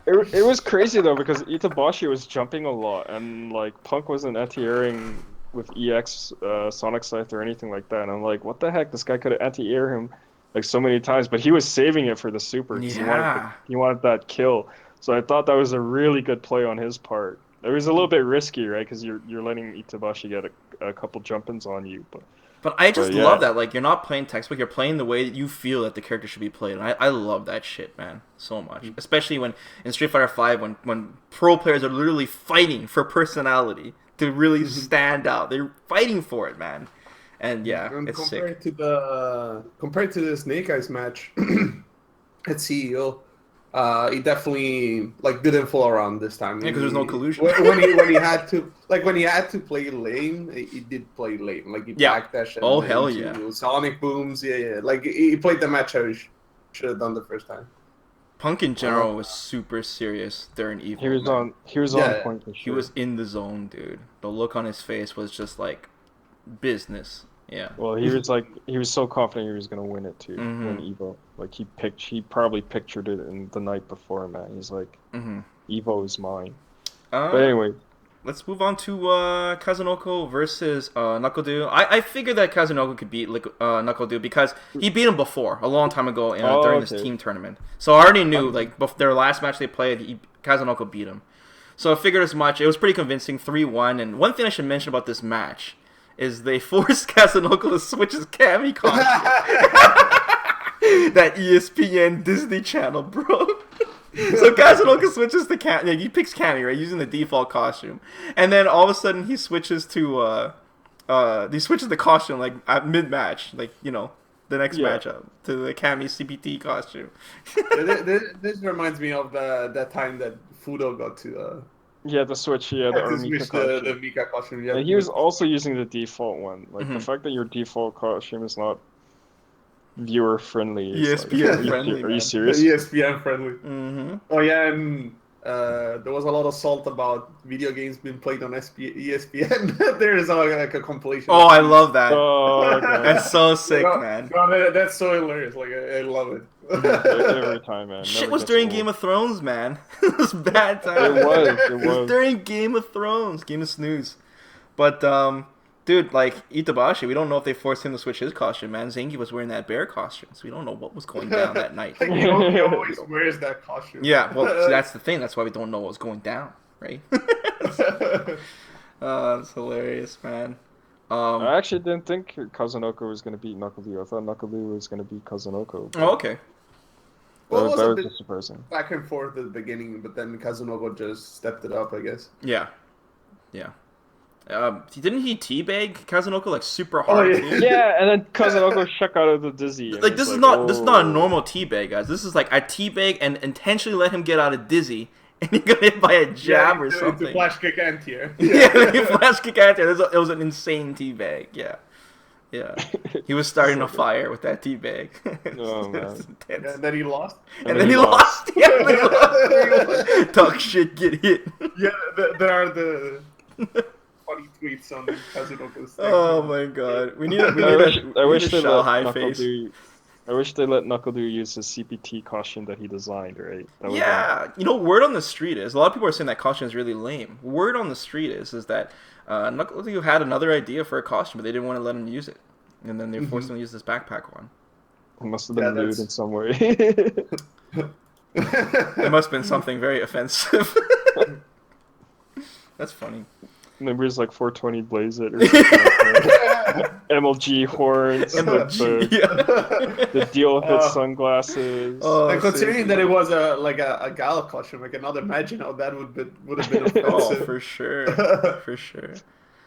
It was crazy though because Itabashi was jumping a lot and like Punk wasn't anti-airing with EX Sonic Scythe or anything like that. And I'm like, what the heck? This guy could have anti-air him like so many times, but he was saving it for the super. 'Cause Yeah. he wanted that kill. So I thought that was a really good play on his part. It was a little bit risky, right? Because you're letting Itabashi get a couple jump-ins on you, but But I just yeah. love that. Like, you're not playing textbook. You're playing the way that you feel that the character should be played. And I love that shit, man, so much. Especially when in Street Fighter V, when pro players are literally fighting for personality to really stand out. They're fighting for it, man. And yeah, and it's compared sick. compared to the Snake Eyes match at CEO, he definitely like didn't fall around this time. Yeah, because there's no collusion. when he had to play lane, he did play lane. Like he backdashed. Oh hell yeah! Sonic booms, yeah. Like he played the match how he should have done the first time. Punk in general was super serious during Evo. He was on point for sure. He was in the zone, dude. The look on his face was just like business. Yeah. Well, he was so confident he was gonna win it too. Win Evo. Like he probably pictured it in the night before, man. He's like, Evo is mine. But anyway, let's move on to Kazunoko versus NuckleDu. I figured that Kazunoko could beat NuckleDu because he beat him before a long time ago during this team tournament. So I already knew their last match they played, Kazunoko beat him. So I figured as much. It was pretty convincing, 3-1. And one thing I should mention about this match is they forced Kazunoko to switch his Cammy costume. That ESPN Disney Channel, bro. So Kazunoko switches to Cammy. He picks Cammy, right, using the default costume, and then all of a sudden he switches to the costume like at mid match, like the next matchup to the Cammy CPT costume. This reminds me of that time that Fudo got to. The switch, the Mika costume. Yeah, and he was also using the default one. Like the fact that your default costume is not viewer friendly. ESPN friendly. Are you serious? ESPN friendly. Oh yeah, and there was a lot of salt about video games being played on ESPN. There is like a compilation. Oh, I love that. Oh, that's so sick, man. No, that's so hilarious. Like I love it. Every time, man. Shit was during Game of Thrones, man. It was bad time. It was during Game of Thrones, Game of Snooze. But dude, like Itabashi, we don't know if they forced him to switch his costume, man. Zangief was wearing that bear costume, so we don't know what was going down that night. He always wears that costume. Yeah, well, so that's the thing. That's why we don't know what was going down, right? That's hilarious, man. I actually didn't think Kazunoko was going to beat NuckleDu. I thought NuckleDu was going to beat Kazunoko. Oh, okay. Well, that was just surprising. Back and forth at the beginning, but then Kazunoko just stepped it up, I guess. Yeah. Didn't he teabag Kazunoko like super hard? Yeah, and then Kazunoko shook out of the dizzy. Like this is not a normal teabag, guys. This is like I teabag and intentionally let him get out of dizzy, and he got hit by a jab or something. It's a flash kick anti-air. Flash kick anti-air. It was an insane teabag. Yeah. He was starting a fire with that teabag. Oh man. And then he lost. And then he lost. Yeah. Talk shit, get hit. Yeah, there are the funny tweets on Kazunoko's thing. Oh my god. I wish they let high face. I wish they let NuckleDu use his CPT costume that he designed, right? Word on the street is a lot of people are saying that costume is really lame. Word on the street is that NuckleDu had another idea for a costume, but they didn't want to let him use it, and then they forced him to use this backpack one. It must have been rude in some way. It must have been something very offensive. That's funny. Maybe it's like 420 Blaze It or something like that. MLG horns, the deal with its sunglasses. And considering that it was a gal costume, I cannot imagine how that would have been offensive. Oh, for sure.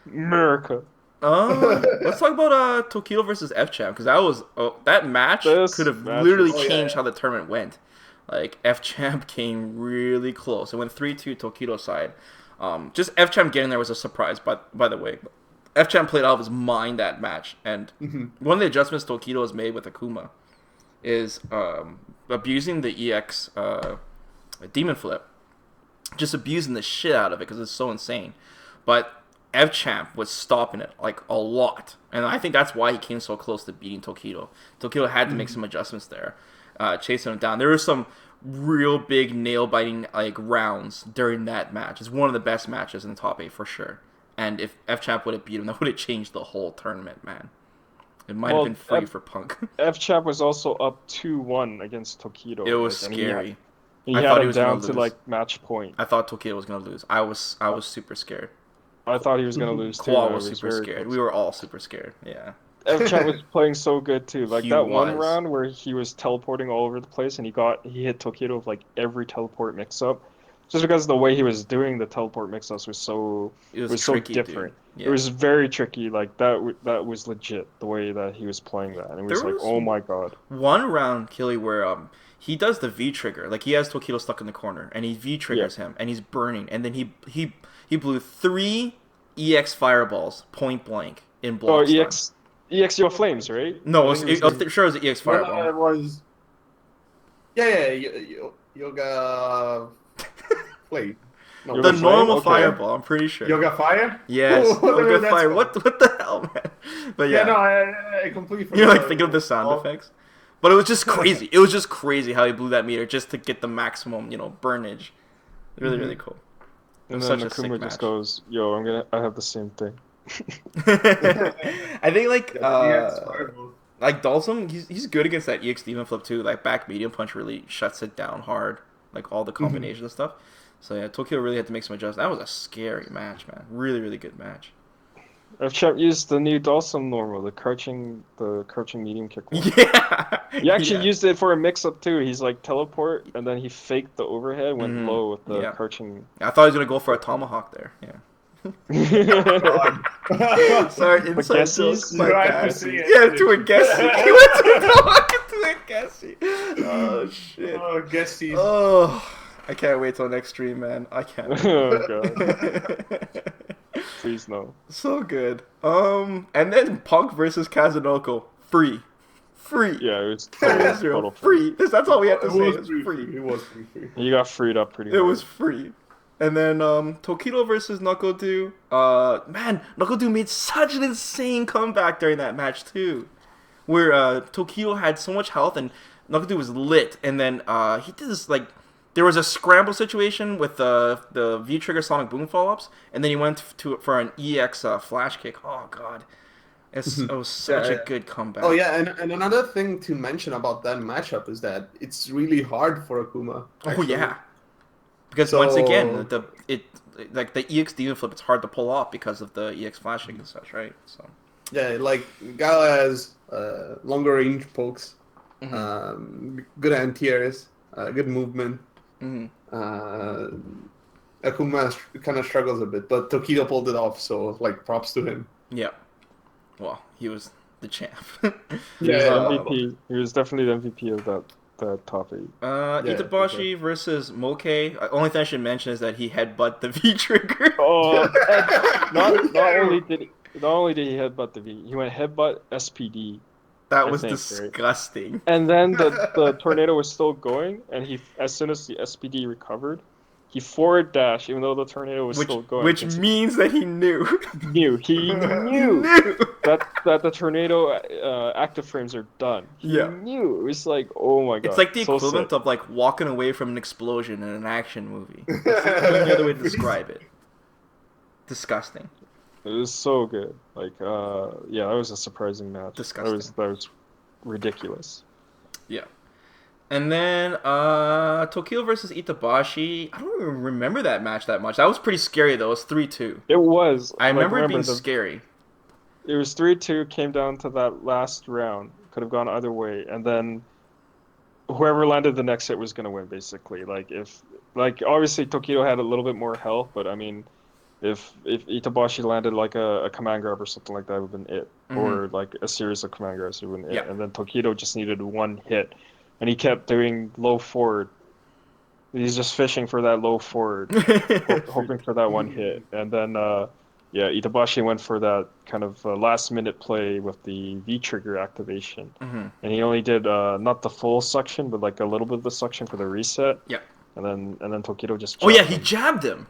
America. Let's talk about Tokido versus F-Champ, because that match could have literally changed how the tournament went. Like F-Champ came really close. It went 3-2 Tokido side. Just F-Champ getting there was a surprise, by the way. F-Champ played out of his mind that match, and one of the adjustments Tokido has made with Akuma is abusing the EX Demon Flip. Just abusing the shit out of it because it's so insane. But F-Champ was stopping it like a lot, and I think that's why he came so close to beating Tokido. Tokido had to make some adjustments there, chasing him down. There were some real big nail-biting rounds during that match. It's one of the best matches in the top 8 for sure. And if F-Champ would have beat him, that would have changed the whole tournament, man. It might have been free for Punk. F-Champ was also up 2-1 against Tokido. It was scary. He had him down to match point. I thought Tokido was gonna lose. I was super scared. I thought he was gonna lose too. Claw was super scared. We were all super scared. Yeah. Evchat was playing so good too. Like He that one was. round where he was teleporting all over the place and he hit Tokido with like every teleport mix up. Just because the way he was doing the teleport mix ups was so It was so tricky, different. dude. It Yeah. was very tricky. Like that was legit the way that he was playing that. And it was There like, was oh my god. one round, Killy, where he does the V trigger. Like he has Tokido stuck in the corner, and he V triggers him, and he's burning, and then he blew 3 EX fireballs point blank in Oh, block stun. EX Yo Flames, right? No, I think I was sure it was an EX No, fireball. it was. Yeah, Yoga Flame. No, The Yoga Flame? normal Okay. fireball, I'm pretty sure. Yoga Fire? Yes, Whatever Yoga that's fire. called. What the hell, man? But Yeah, yeah, no, I completely forgot. you're like thinking of the sound Oh, effects. But it was just crazy. It was just crazy how he blew that meter just to get the maximum, burnage. Really, really cool. It And was then such a sick Akuma match. just goes, "Yo, I have the same thing." I think EX Fireball. like Dalsum, he's good against that EX Demon Flip too. Like back medium punch really shuts it down hard. Like all the combinations and stuff. So yeah, Tokyo really had to make some adjustments. That was a scary match, man. Really, really good match. Evchat used the new Dawson normal, the crouching medium kick one. Yeah. He actually Yeah. used it for a mix-up too. He's like teleport, and then he faked the overhead, went Mhm. low with the Yeah. crouching. I thought he was gonna go for a tomahawk there. Yeah. God. Sorry, inside Guessies? joke. My You had to bad. see it. Yeah, to a Gessie. He went to a Gessie. Oh shit. Oh, guess he's. Oh, I can't wait till next stream, man. I can't. Wait. Oh god, please no. So good. And then Punk versus Kazunoko. Free. Yeah, it was Total free. That's all we had to say. It was free. It was free. He got freed up pretty It hard. was free. And then Tokido versus Knuckle-Do. Man, Knuckle-Do made such an insane comeback during that match too. Where Tokido had so much health and Knuckle-Do was lit. And then he did this like there was a scramble situation with the V-Trigger Sonic Boom follow-ups, and then he went for an EX flash kick. Oh god. It was such a good comeback. Oh yeah, and another thing to mention about that matchup is that it's really hard for Akuma. Oh actually. yeah. Because once again, like the EX Demon Flip, it's hard to pull off because of the EX flashing and such, right? So Yeah, like Gala has longer range pokes, good anti-airs, good movement. Akuma kind of struggles a bit, but Tokido pulled it off, so like props to him. yeah. Well, he was the champ. He was MVP. He was definitely the MVP of that top 8. Itabashi versus Moke. Only thing I should mention is that he headbutt the V trigger. Oh, not only did he headbutt the V, he went headbutt SPD. That I was think, disgusting. And then the tornado was still going, and as soon as the SPD recovered, he forward dashed, even though the tornado was still going. Which means that he knew. He knew that the tornado active frames are done. He knew. It was like, oh my god. It's like the so equivalent sick. of like walking away from an explosion in an action movie. That's the only other way to describe it. Disgusting. It was so good. Like, yeah, that was a surprising match. Disgusting. That was ridiculous. Yeah. And then Tokyo versus Itabashi. I don't even remember that match that much. That was pretty scary though. It was 3-2. It was. I remember it being scary. It was 3-2, came down to that last round. Could have gone either way, and then whoever landed the next hit was gonna win, basically. Like obviously Tokyo had a little bit more health, but I mean, if Itabashi landed like a command grab or something like that, would have been it, or like a series of command grabs would have been it. Yeah. And then Tokido just needed one hit, and he kept doing low forward. He's just fishing for that low forward, hoping for that one hit, and then yeah, Itabashi went for that kind of last minute play with the V trigger activation, and he only did not the full suction, but like a little bit of the suction for the reset. Yeah. And then Tokido just. Oh yeah, he jabbed him.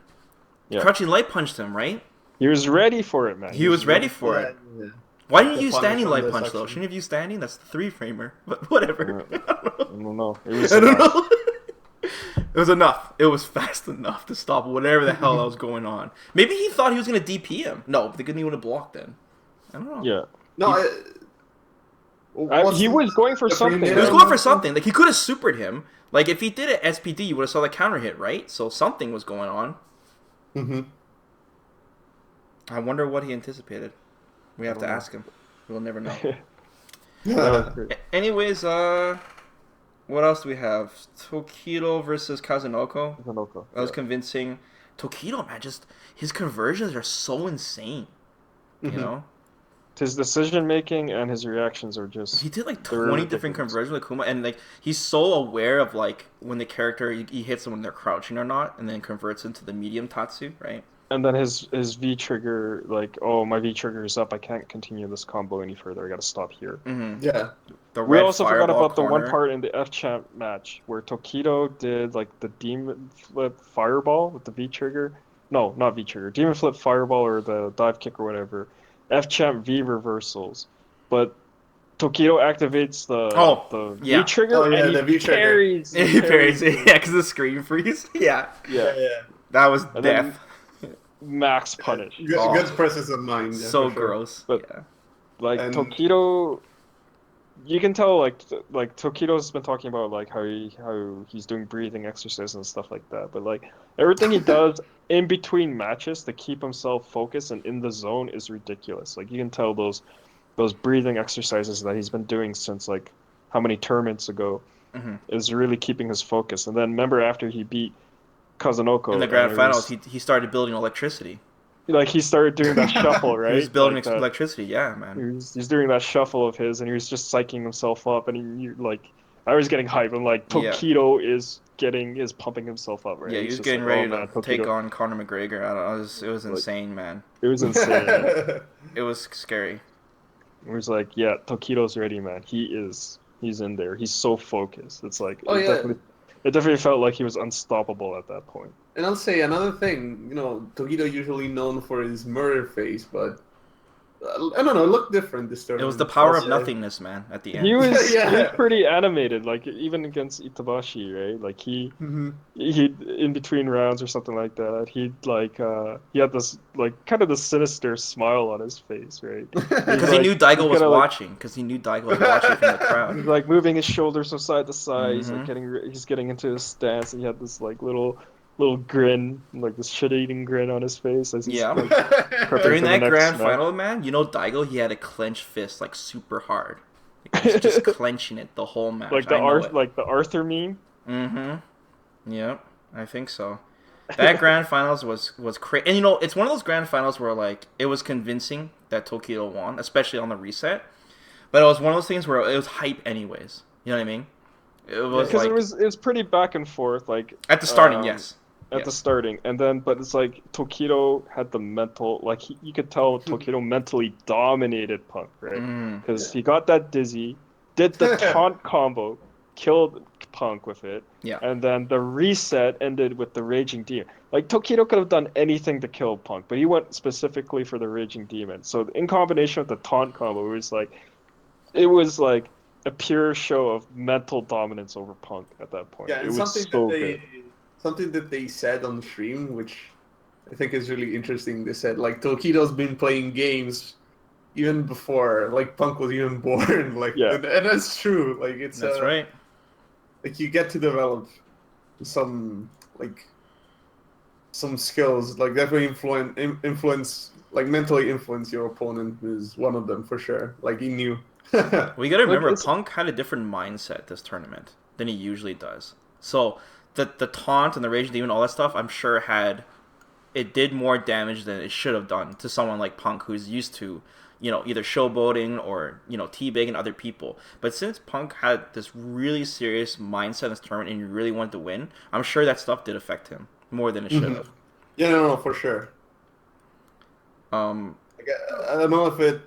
Yeah. Crouching light punched him, right? He was ready for it, man. He was ready for it. Yeah. Why didn't you use The standing punish light on the punch though? section. Shouldn't have used standing? That's the 3-framer. But whatever. I don't know. It was I don't know. It was enough. It was fast enough to stop whatever the hell that was going on. Maybe he thought he was gonna DP him. No, they couldn't even block then. I don't know. Yeah. No, He was going for something. He was going for something. Like he could have supered him. Like if he did it SPD, you would have saw the counter hit, right? So something was going on. Mm-hmm. I wonder what he anticipated. We have to ask him. We'll never know. That was great. Anyways, what else do we have? Tokido versus Kazunoko. Kazunoko, That was convincing. Tokido, man, just his conversions are so insane. You know? His decision making and his reactions are just. He did like they're 20 different ridiculous. conversions with Kuma, and like he's so aware of like when the character he hits them when they're crouching or not, and then converts into the medium Tatsu, right? And then his V trigger, like, oh, my V trigger is up. I can't continue this combo any further. I gotta stop here. Yeah. The We red also forgot fireball about the one corner. part in the F champ match where Tokido did like the demon flip fireball with the V trigger. No, not V trigger. Demon flip fireball or the dive kick or whatever. F champ V reversals, but Tokido activates the yeah. V trigger Oh, yeah, and he the V trigger. parries. He parries it, yeah, because the screen freeze. Yeah, Yeah, that was And death. then max punish. Good presence of mind. Yeah, So for sure. gross. But- yeah. Like And- Tokido, you can tell like Tokido's been talking about like how he's doing breathing exercises and stuff like that. But like everything he does in between matches to keep himself focused and in the zone is ridiculous. Like you can tell those breathing exercises that he's been doing since like how many tournaments ago is really keeping his focus. And then remember after he beat Kazunoko In the grand and it finals, was- he started building electricity. like he started doing that shuffle, right? He was building Like that. electricity. Yeah, man. He's doing that shuffle of his, and he was just psyching himself up, and he like I was getting hyped. I'm like, Yeah. Tokido is pumping himself up, right? Yeah, he He's was just getting like, ready oh, man, to take Tokido. on Conor McGregor. I don't know. It was Like- insane, man. It was insane. It was scary. It was like, yeah, Tokido's ready, man. He's in there. He's so focused. It's like Oh, it yeah. definitely felt like he was unstoppable at that point. And I'll say another thing, Tokido usually known for his murder face, but I don't know, it looked different this It tournament. was the power of Also. nothingness, man. At the end. He was Yeah. pretty animated, like even against Itabashi, right? Like he in between rounds or something like that, he had this like kind of the sinister smile on his face, right? Because He's he knew Daigo was kinda like- watching. Because he knew Daigo was watching from the crowd. He's like moving his shoulders from side to side. He's like Mhm. he's getting into his stance. And he had this like little grin, like this shit-eating grin on his face as he's Yeah. like, During for the that next grand match. final, man, Daigo, he had a clenched fist like super hard. Like, he was just clenching it the whole match. like the Arthur meme. Mm-hmm. Yep, I think so. That grand finals was crazy, and it's one of those grand finals where like it was convincing that Tokido won, especially on the reset. But it was one of those things where it was hype anyways. You know what I mean? It was Because like it was pretty back and forth, like at the starting, yes. yes. At Yeah. the starting, and then but it's like Tokido had the mental, like you could tell Tokido mentally dominated Punk, right? Because he got that dizzy, did the taunt combo, killed Punk with it, Yeah. and then the reset ended with the Raging Demon. Like Tokido could have done anything to kill Punk, but he went specifically for the Raging Demon. So in combination with the taunt combo, it was like a pure show of mental dominance over Punk at that point. Yeah, it and was so good. something that they said on stream, which I think is really interesting. They said like Tokido's been playing games even before like Punk was even born. Like, Yeah. and that's true. Like it's That's right. Like you get to develop some skills, like definitely influence, like mentally influence your opponent is one of them for sure. Like he knew. Well, you gotta remember, it's- Punk had a different mindset this tournament than he usually does. So the taunt and the Rage Demon, all that stuff, I'm sure it did more damage than it should have done to someone like Punk, who's used to, either showboating or teabagging other people. But since Punk had this really serious mindset in this tournament and he really wanted to win, I'm sure that stuff did affect him more than it should have. Yeah, no, for sure. Like, I don't know if it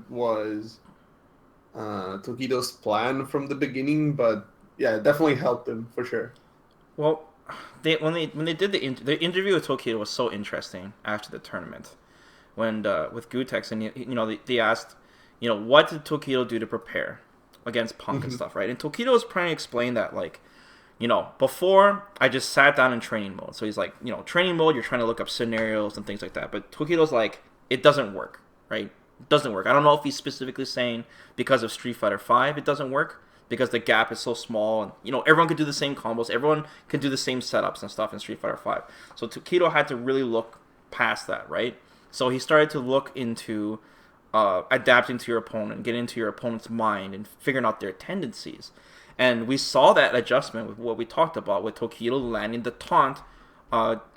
was Tokido's plan from the beginning, but yeah, it definitely helped him for sure. Well, when they did the interview with Tokido was so interesting after the tournament, when with Gutex, and they asked, what did Tokido do to prepare against Punk and stuff, right? And Tokido was trying to explain that before I just sat down in training mode. So he's like, training mode, you're trying to look up scenarios and things like that. But Tokido's like, it doesn't work, right? It doesn't work. I don't know if he's specifically saying because of Street Fighter V it doesn't work, because the gap is so small, and everyone could do the same combos, everyone could do the same setups and stuff in Street Fighter V. So Tokido had to really look past that, right? So he started to look into adapting to your opponent, getting into your opponent's mind, and figuring out their tendencies. And we saw that adjustment with what we talked about with Tokido landing the taunt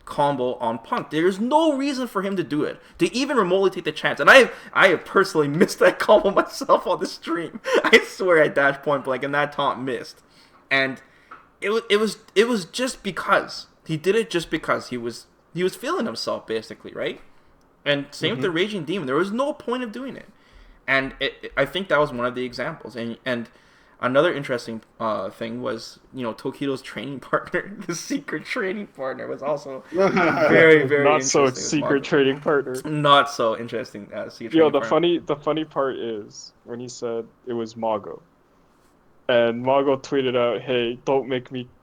combo on Punk. There's no reason for him to do it, to even remotely take the chance. And I have personally missed that combo myself on the stream. I swear I dashed point blank and that taunt missed. And it was just because he did it, just because he was feeling himself basically, right? And same with the Raging Demon. There was no point of doing it. And I think that was one of the examples. And another interesting thing was, Tokido's training partner, the secret training partner, was also very, very not interesting. so secret training partner. Not so interesting. Secret Yo, training the funny part is when he said it was Mago, and Mago tweeted out, "Hey,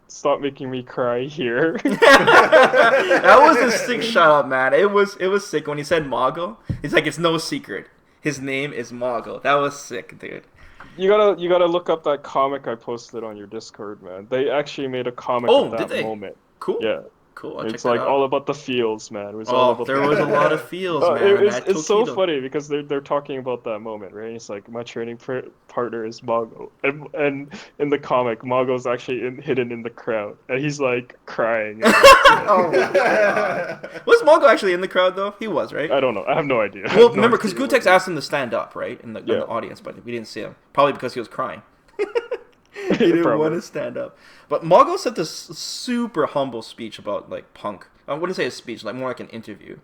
stop making me cry here." That was a sick shout out, man. It was sick when he said Mago. He's like, it's no secret. His name is Mago. That was sick, dude. You gotta look up that comic I posted on your Discord, man. They actually made a comic of that moment. Cool. Yeah. Cool. It's like all about the feels, man. It was all about there was a lot of feels, man. It's so funny because they're talking about that moment, right? It's like my training partner is Mago, and in the comic, Mago's actually hidden in the crowd, and he's like crying. Oh my God. Was Mago actually in the crowd though? He was, right? I don't know. I have no idea. Well, remember, because Gutex asked him to stand up, right, in the audience, but we didn't see him. Probably because he was crying. He didn't want to stand up. But Mago said this super humble speech about like Punk. I wouldn't say a speech, like more like an interview.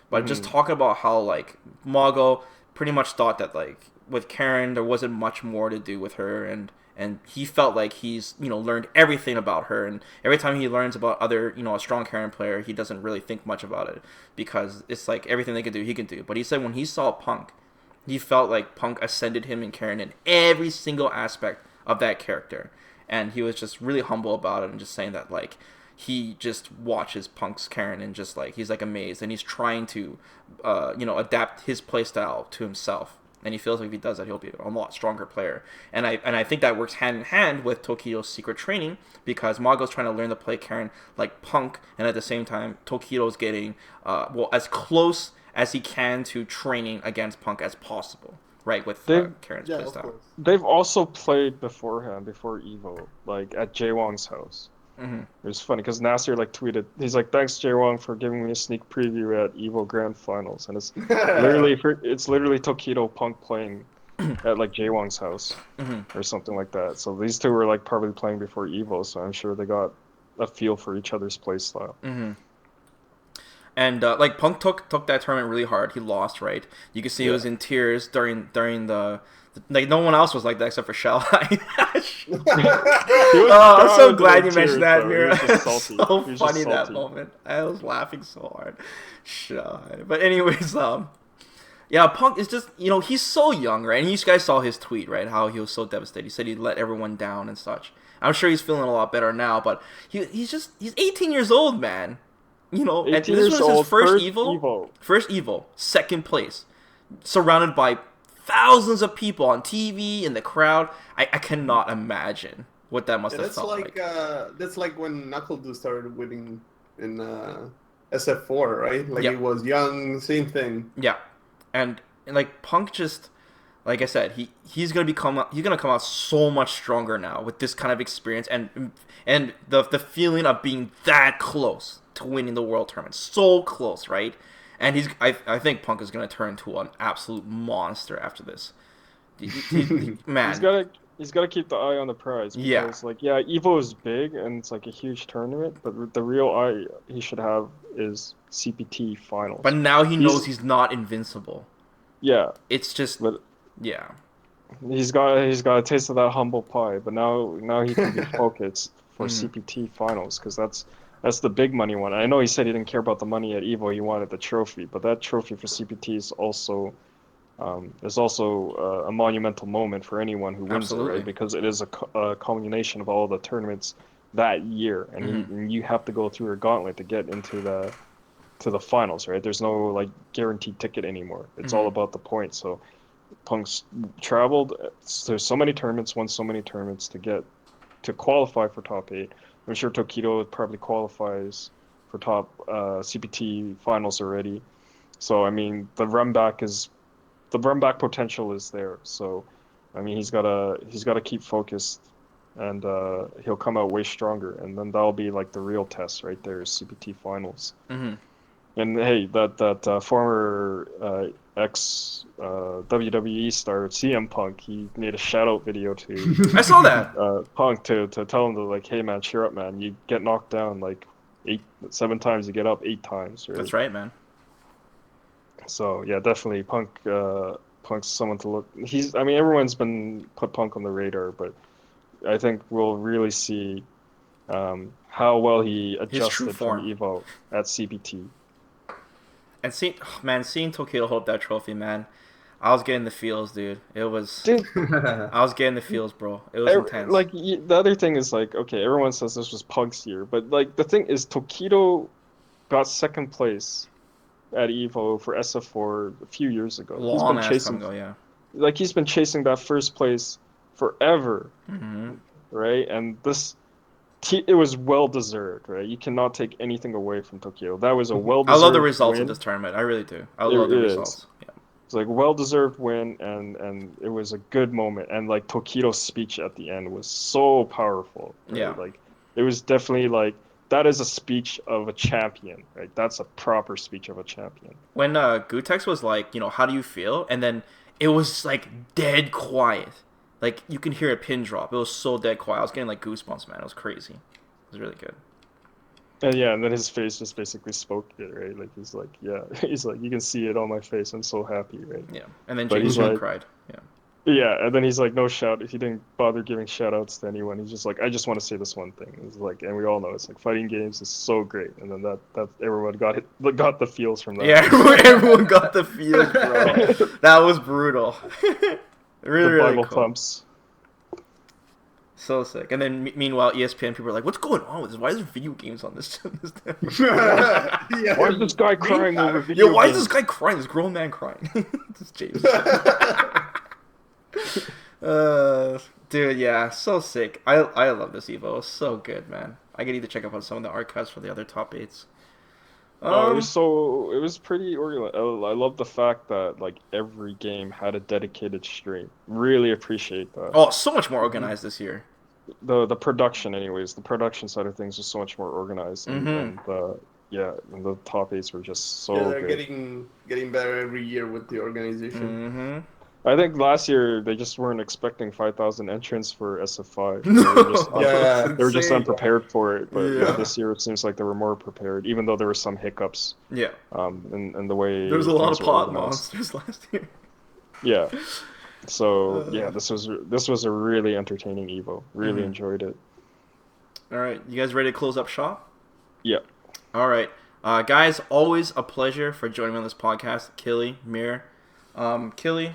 But just talking about how like Mago pretty much thought that like with Karen there wasn't much more to do with her, and he felt like he's learned everything about her, and every time he learns about other a strong Karen player, he doesn't really think much about it because it's like everything they can do he can do. But he said when he saw Punk, he felt like Punk ascended him and Karen in every single aspect of that character, and he was just really humble about it and just saying that like he just watches Punk's Karen and just like he's like amazed, and he's trying to adapt his playstyle to himself, and he feels like if he does that he'll be a lot stronger player. And I think that works hand in hand with Tokido's secret training, because Mago's trying to learn to play Karen like Punk, and at the same time Tokido's getting as close as he can to training against Punk as possible. Right, with Karen's playstyle. They've also played beforehand, before Evo, like at Jaewong's house. It was funny because Nasir like tweeted, he's like, "Thanks Jaewong for giving me a sneak preview at Evo Grand Finals," and it's literally Tokido Punk playing at like Jaewong's house or something like that. So these two were like probably playing before Evo, so I'm sure they got a feel for each other's playstyle. And like Punk took that tournament really hard. He lost, right? You could see he was in tears during the like no one else was like that except for Shell. I'm so glad you mentioned that, Mira. So funny that moment. I was laughing so hard. But anyways, yeah, Punk is just he's so young, right? And you guys saw his tweet, right? How he was so devastated. He said he let everyone down and such. I'm sure he's feeling a lot better now, but he's 18 years old, man. And this was his first Evo, second place, surrounded by thousands of people on TV in the crowd. I cannot imagine what that must have felt like. That's like when NuckleDu started winning in SF4, right? Like he was young, same thing. Yeah, and like Punk just, like I said, he's gonna come out so much stronger now with this kind of experience and the feeling of being that close to winning the world tournament, so close, right? And I think Punk is gonna turn into an absolute monster after this. Man, he's gotta keep the eye on the prize. Because, Evo is big and it's like a huge tournament, but the real eye he should have is CPT finals. But now he knows he's not invincible. Yeah, it's just He's got a taste of that humble pie, but now he can be focused for CPT finals, because that's the big money one. I know he said he didn't care about the money at Evo; he wanted the trophy. But that trophy for CPT is also a monumental moment for anyone who wins it, right? Because it is a culmination of all the tournaments that year, and you have to go through a gauntlet to get into the finals, right? There's no like guaranteed ticket anymore. It's all about the points. So Punk's traveled. There's so many tournaments, won so many tournaments to qualify for top 8. I'm sure Tokido probably qualifies for top CPT finals already. So I mean, the run back is the run back potential is there. So, I mean, he's gotta keep focused, and he'll come out way stronger. And then that'll be like the real test right there, CPT finals. Mm-hmm. And hey, that former ex WWE star CM Punk, he made a shout out video to I saw that. Punk to tell him to like, hey man, cheer up, man. You get knocked down like 7 times, you get up 8 times. Right? That's right, man. So yeah, definitely Punk's someone to look. I mean, everyone's been put Punk on the radar, but I think we'll really see how well he adjusted from Evo at CPT. And seeing Tokido hold that trophy, man, I was getting the feels, dude. It was, dude. I was getting the feels, bro. It was intense. Like the other thing is like, okay, everyone says this was Punk's year, but like the thing is, Tokido got 2nd place at Evo for SF4 a few years ago. Long ass time ago, yeah. Like he's been chasing that 1st place forever, right? And it was well deserved, right? You cannot take anything away from Tokyo. That was a well deserved. I love the results of this tournament. I really do. I love the results. Yeah. It's like well deserved win, and it was a good moment. And like Tokido's speech at the end was so powerful. Right? Yeah. Like it was definitely like that is a speech of a champion, right? That's a proper speech of a champion. When Gutex was like, how do you feel? And then it was like dead quiet. Like, you can hear a pin drop. It was so dead quiet. I was getting, like, goosebumps, man. It was crazy. It was really good. And yeah, and then his face just basically spoke it, right? Like, he's like, yeah. He's like, you can see it on my face. I'm so happy, right? Yeah. And then James like, cried. Yeah. Yeah, and then he's like, no shout. He didn't bother giving shout-outs to anyone. He's just like, I just want to say this one thing. He's like, and we all know, it's like, fighting games is so great. And then that everyone got the feels from that. Yeah, everyone got the feels, bro. That was brutal. Really Bible cool. thumps. So sick. And then meanwhile, ESPN people are like, "What's going on with this? Why is there video games on this?" Yeah. Why is this guy crying over video games? Why is this guy crying? This grown man crying. This James. Dude, yeah, so sick. I love this Evo. It was so good, man. I could either check out some of the archives for the other top 8s. It was pretty organized. I love the fact that like every game had a dedicated stream. Really appreciate that. Oh, so much more organized this year. The production, anyways, the production side of things was so much more organized, and the top 8s were just so. Yeah, they're good. getting better every year with the organization. I think last year they just weren't expecting 5,000 entrants for SF5. They were just unprepared for it. But this year it seems like they were more prepared, even though there were some hiccups. Yeah. In the way there was a lot of pot monsters last year. Yeah. So this was a really entertaining Evo. Really enjoyed it. All right, you guys ready to close up shop? Yeah. All right, guys. Always a pleasure for joining me on this podcast, Killy, Mir, Killy.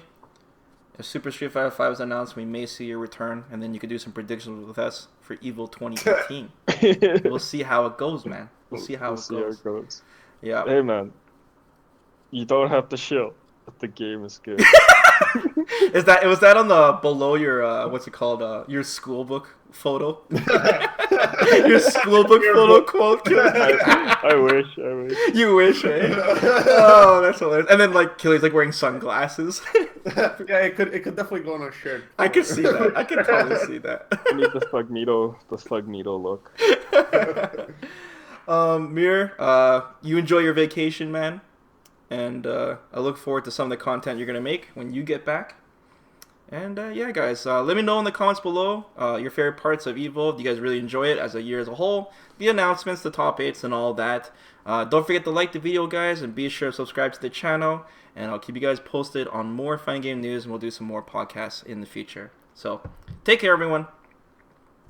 If Super Street Fighter 5 is announced, we may see your return, and then you could do some predictions with us for Evo 2018. We'll see how it goes, man. We'll see how it goes. Yeah. Hey, man. You don't have to shill, but the game is good. Was that on the below your what's it called? Your school book photo? Your school book photo quote? I wish. You wish, eh? Oh, that's hilarious. And then like Killy's like wearing sunglasses. Yeah, it could definitely go on a shirt. I could see that. I could totally see that. I need the Slugnedo look. Mir, you enjoy your vacation, man. And I look forward to some of the content you're going to make when you get back. And yeah, guys, let me know in the comments below your favorite parts of Evo. Do you guys really enjoy it as a year as a whole? The announcements, the top 8s, and all that. Don't forget to like the video, guys, and be sure to subscribe to the channel. And I'll keep you guys posted on more fighting game news, and we'll do some more podcasts in the future. So, take care, everyone.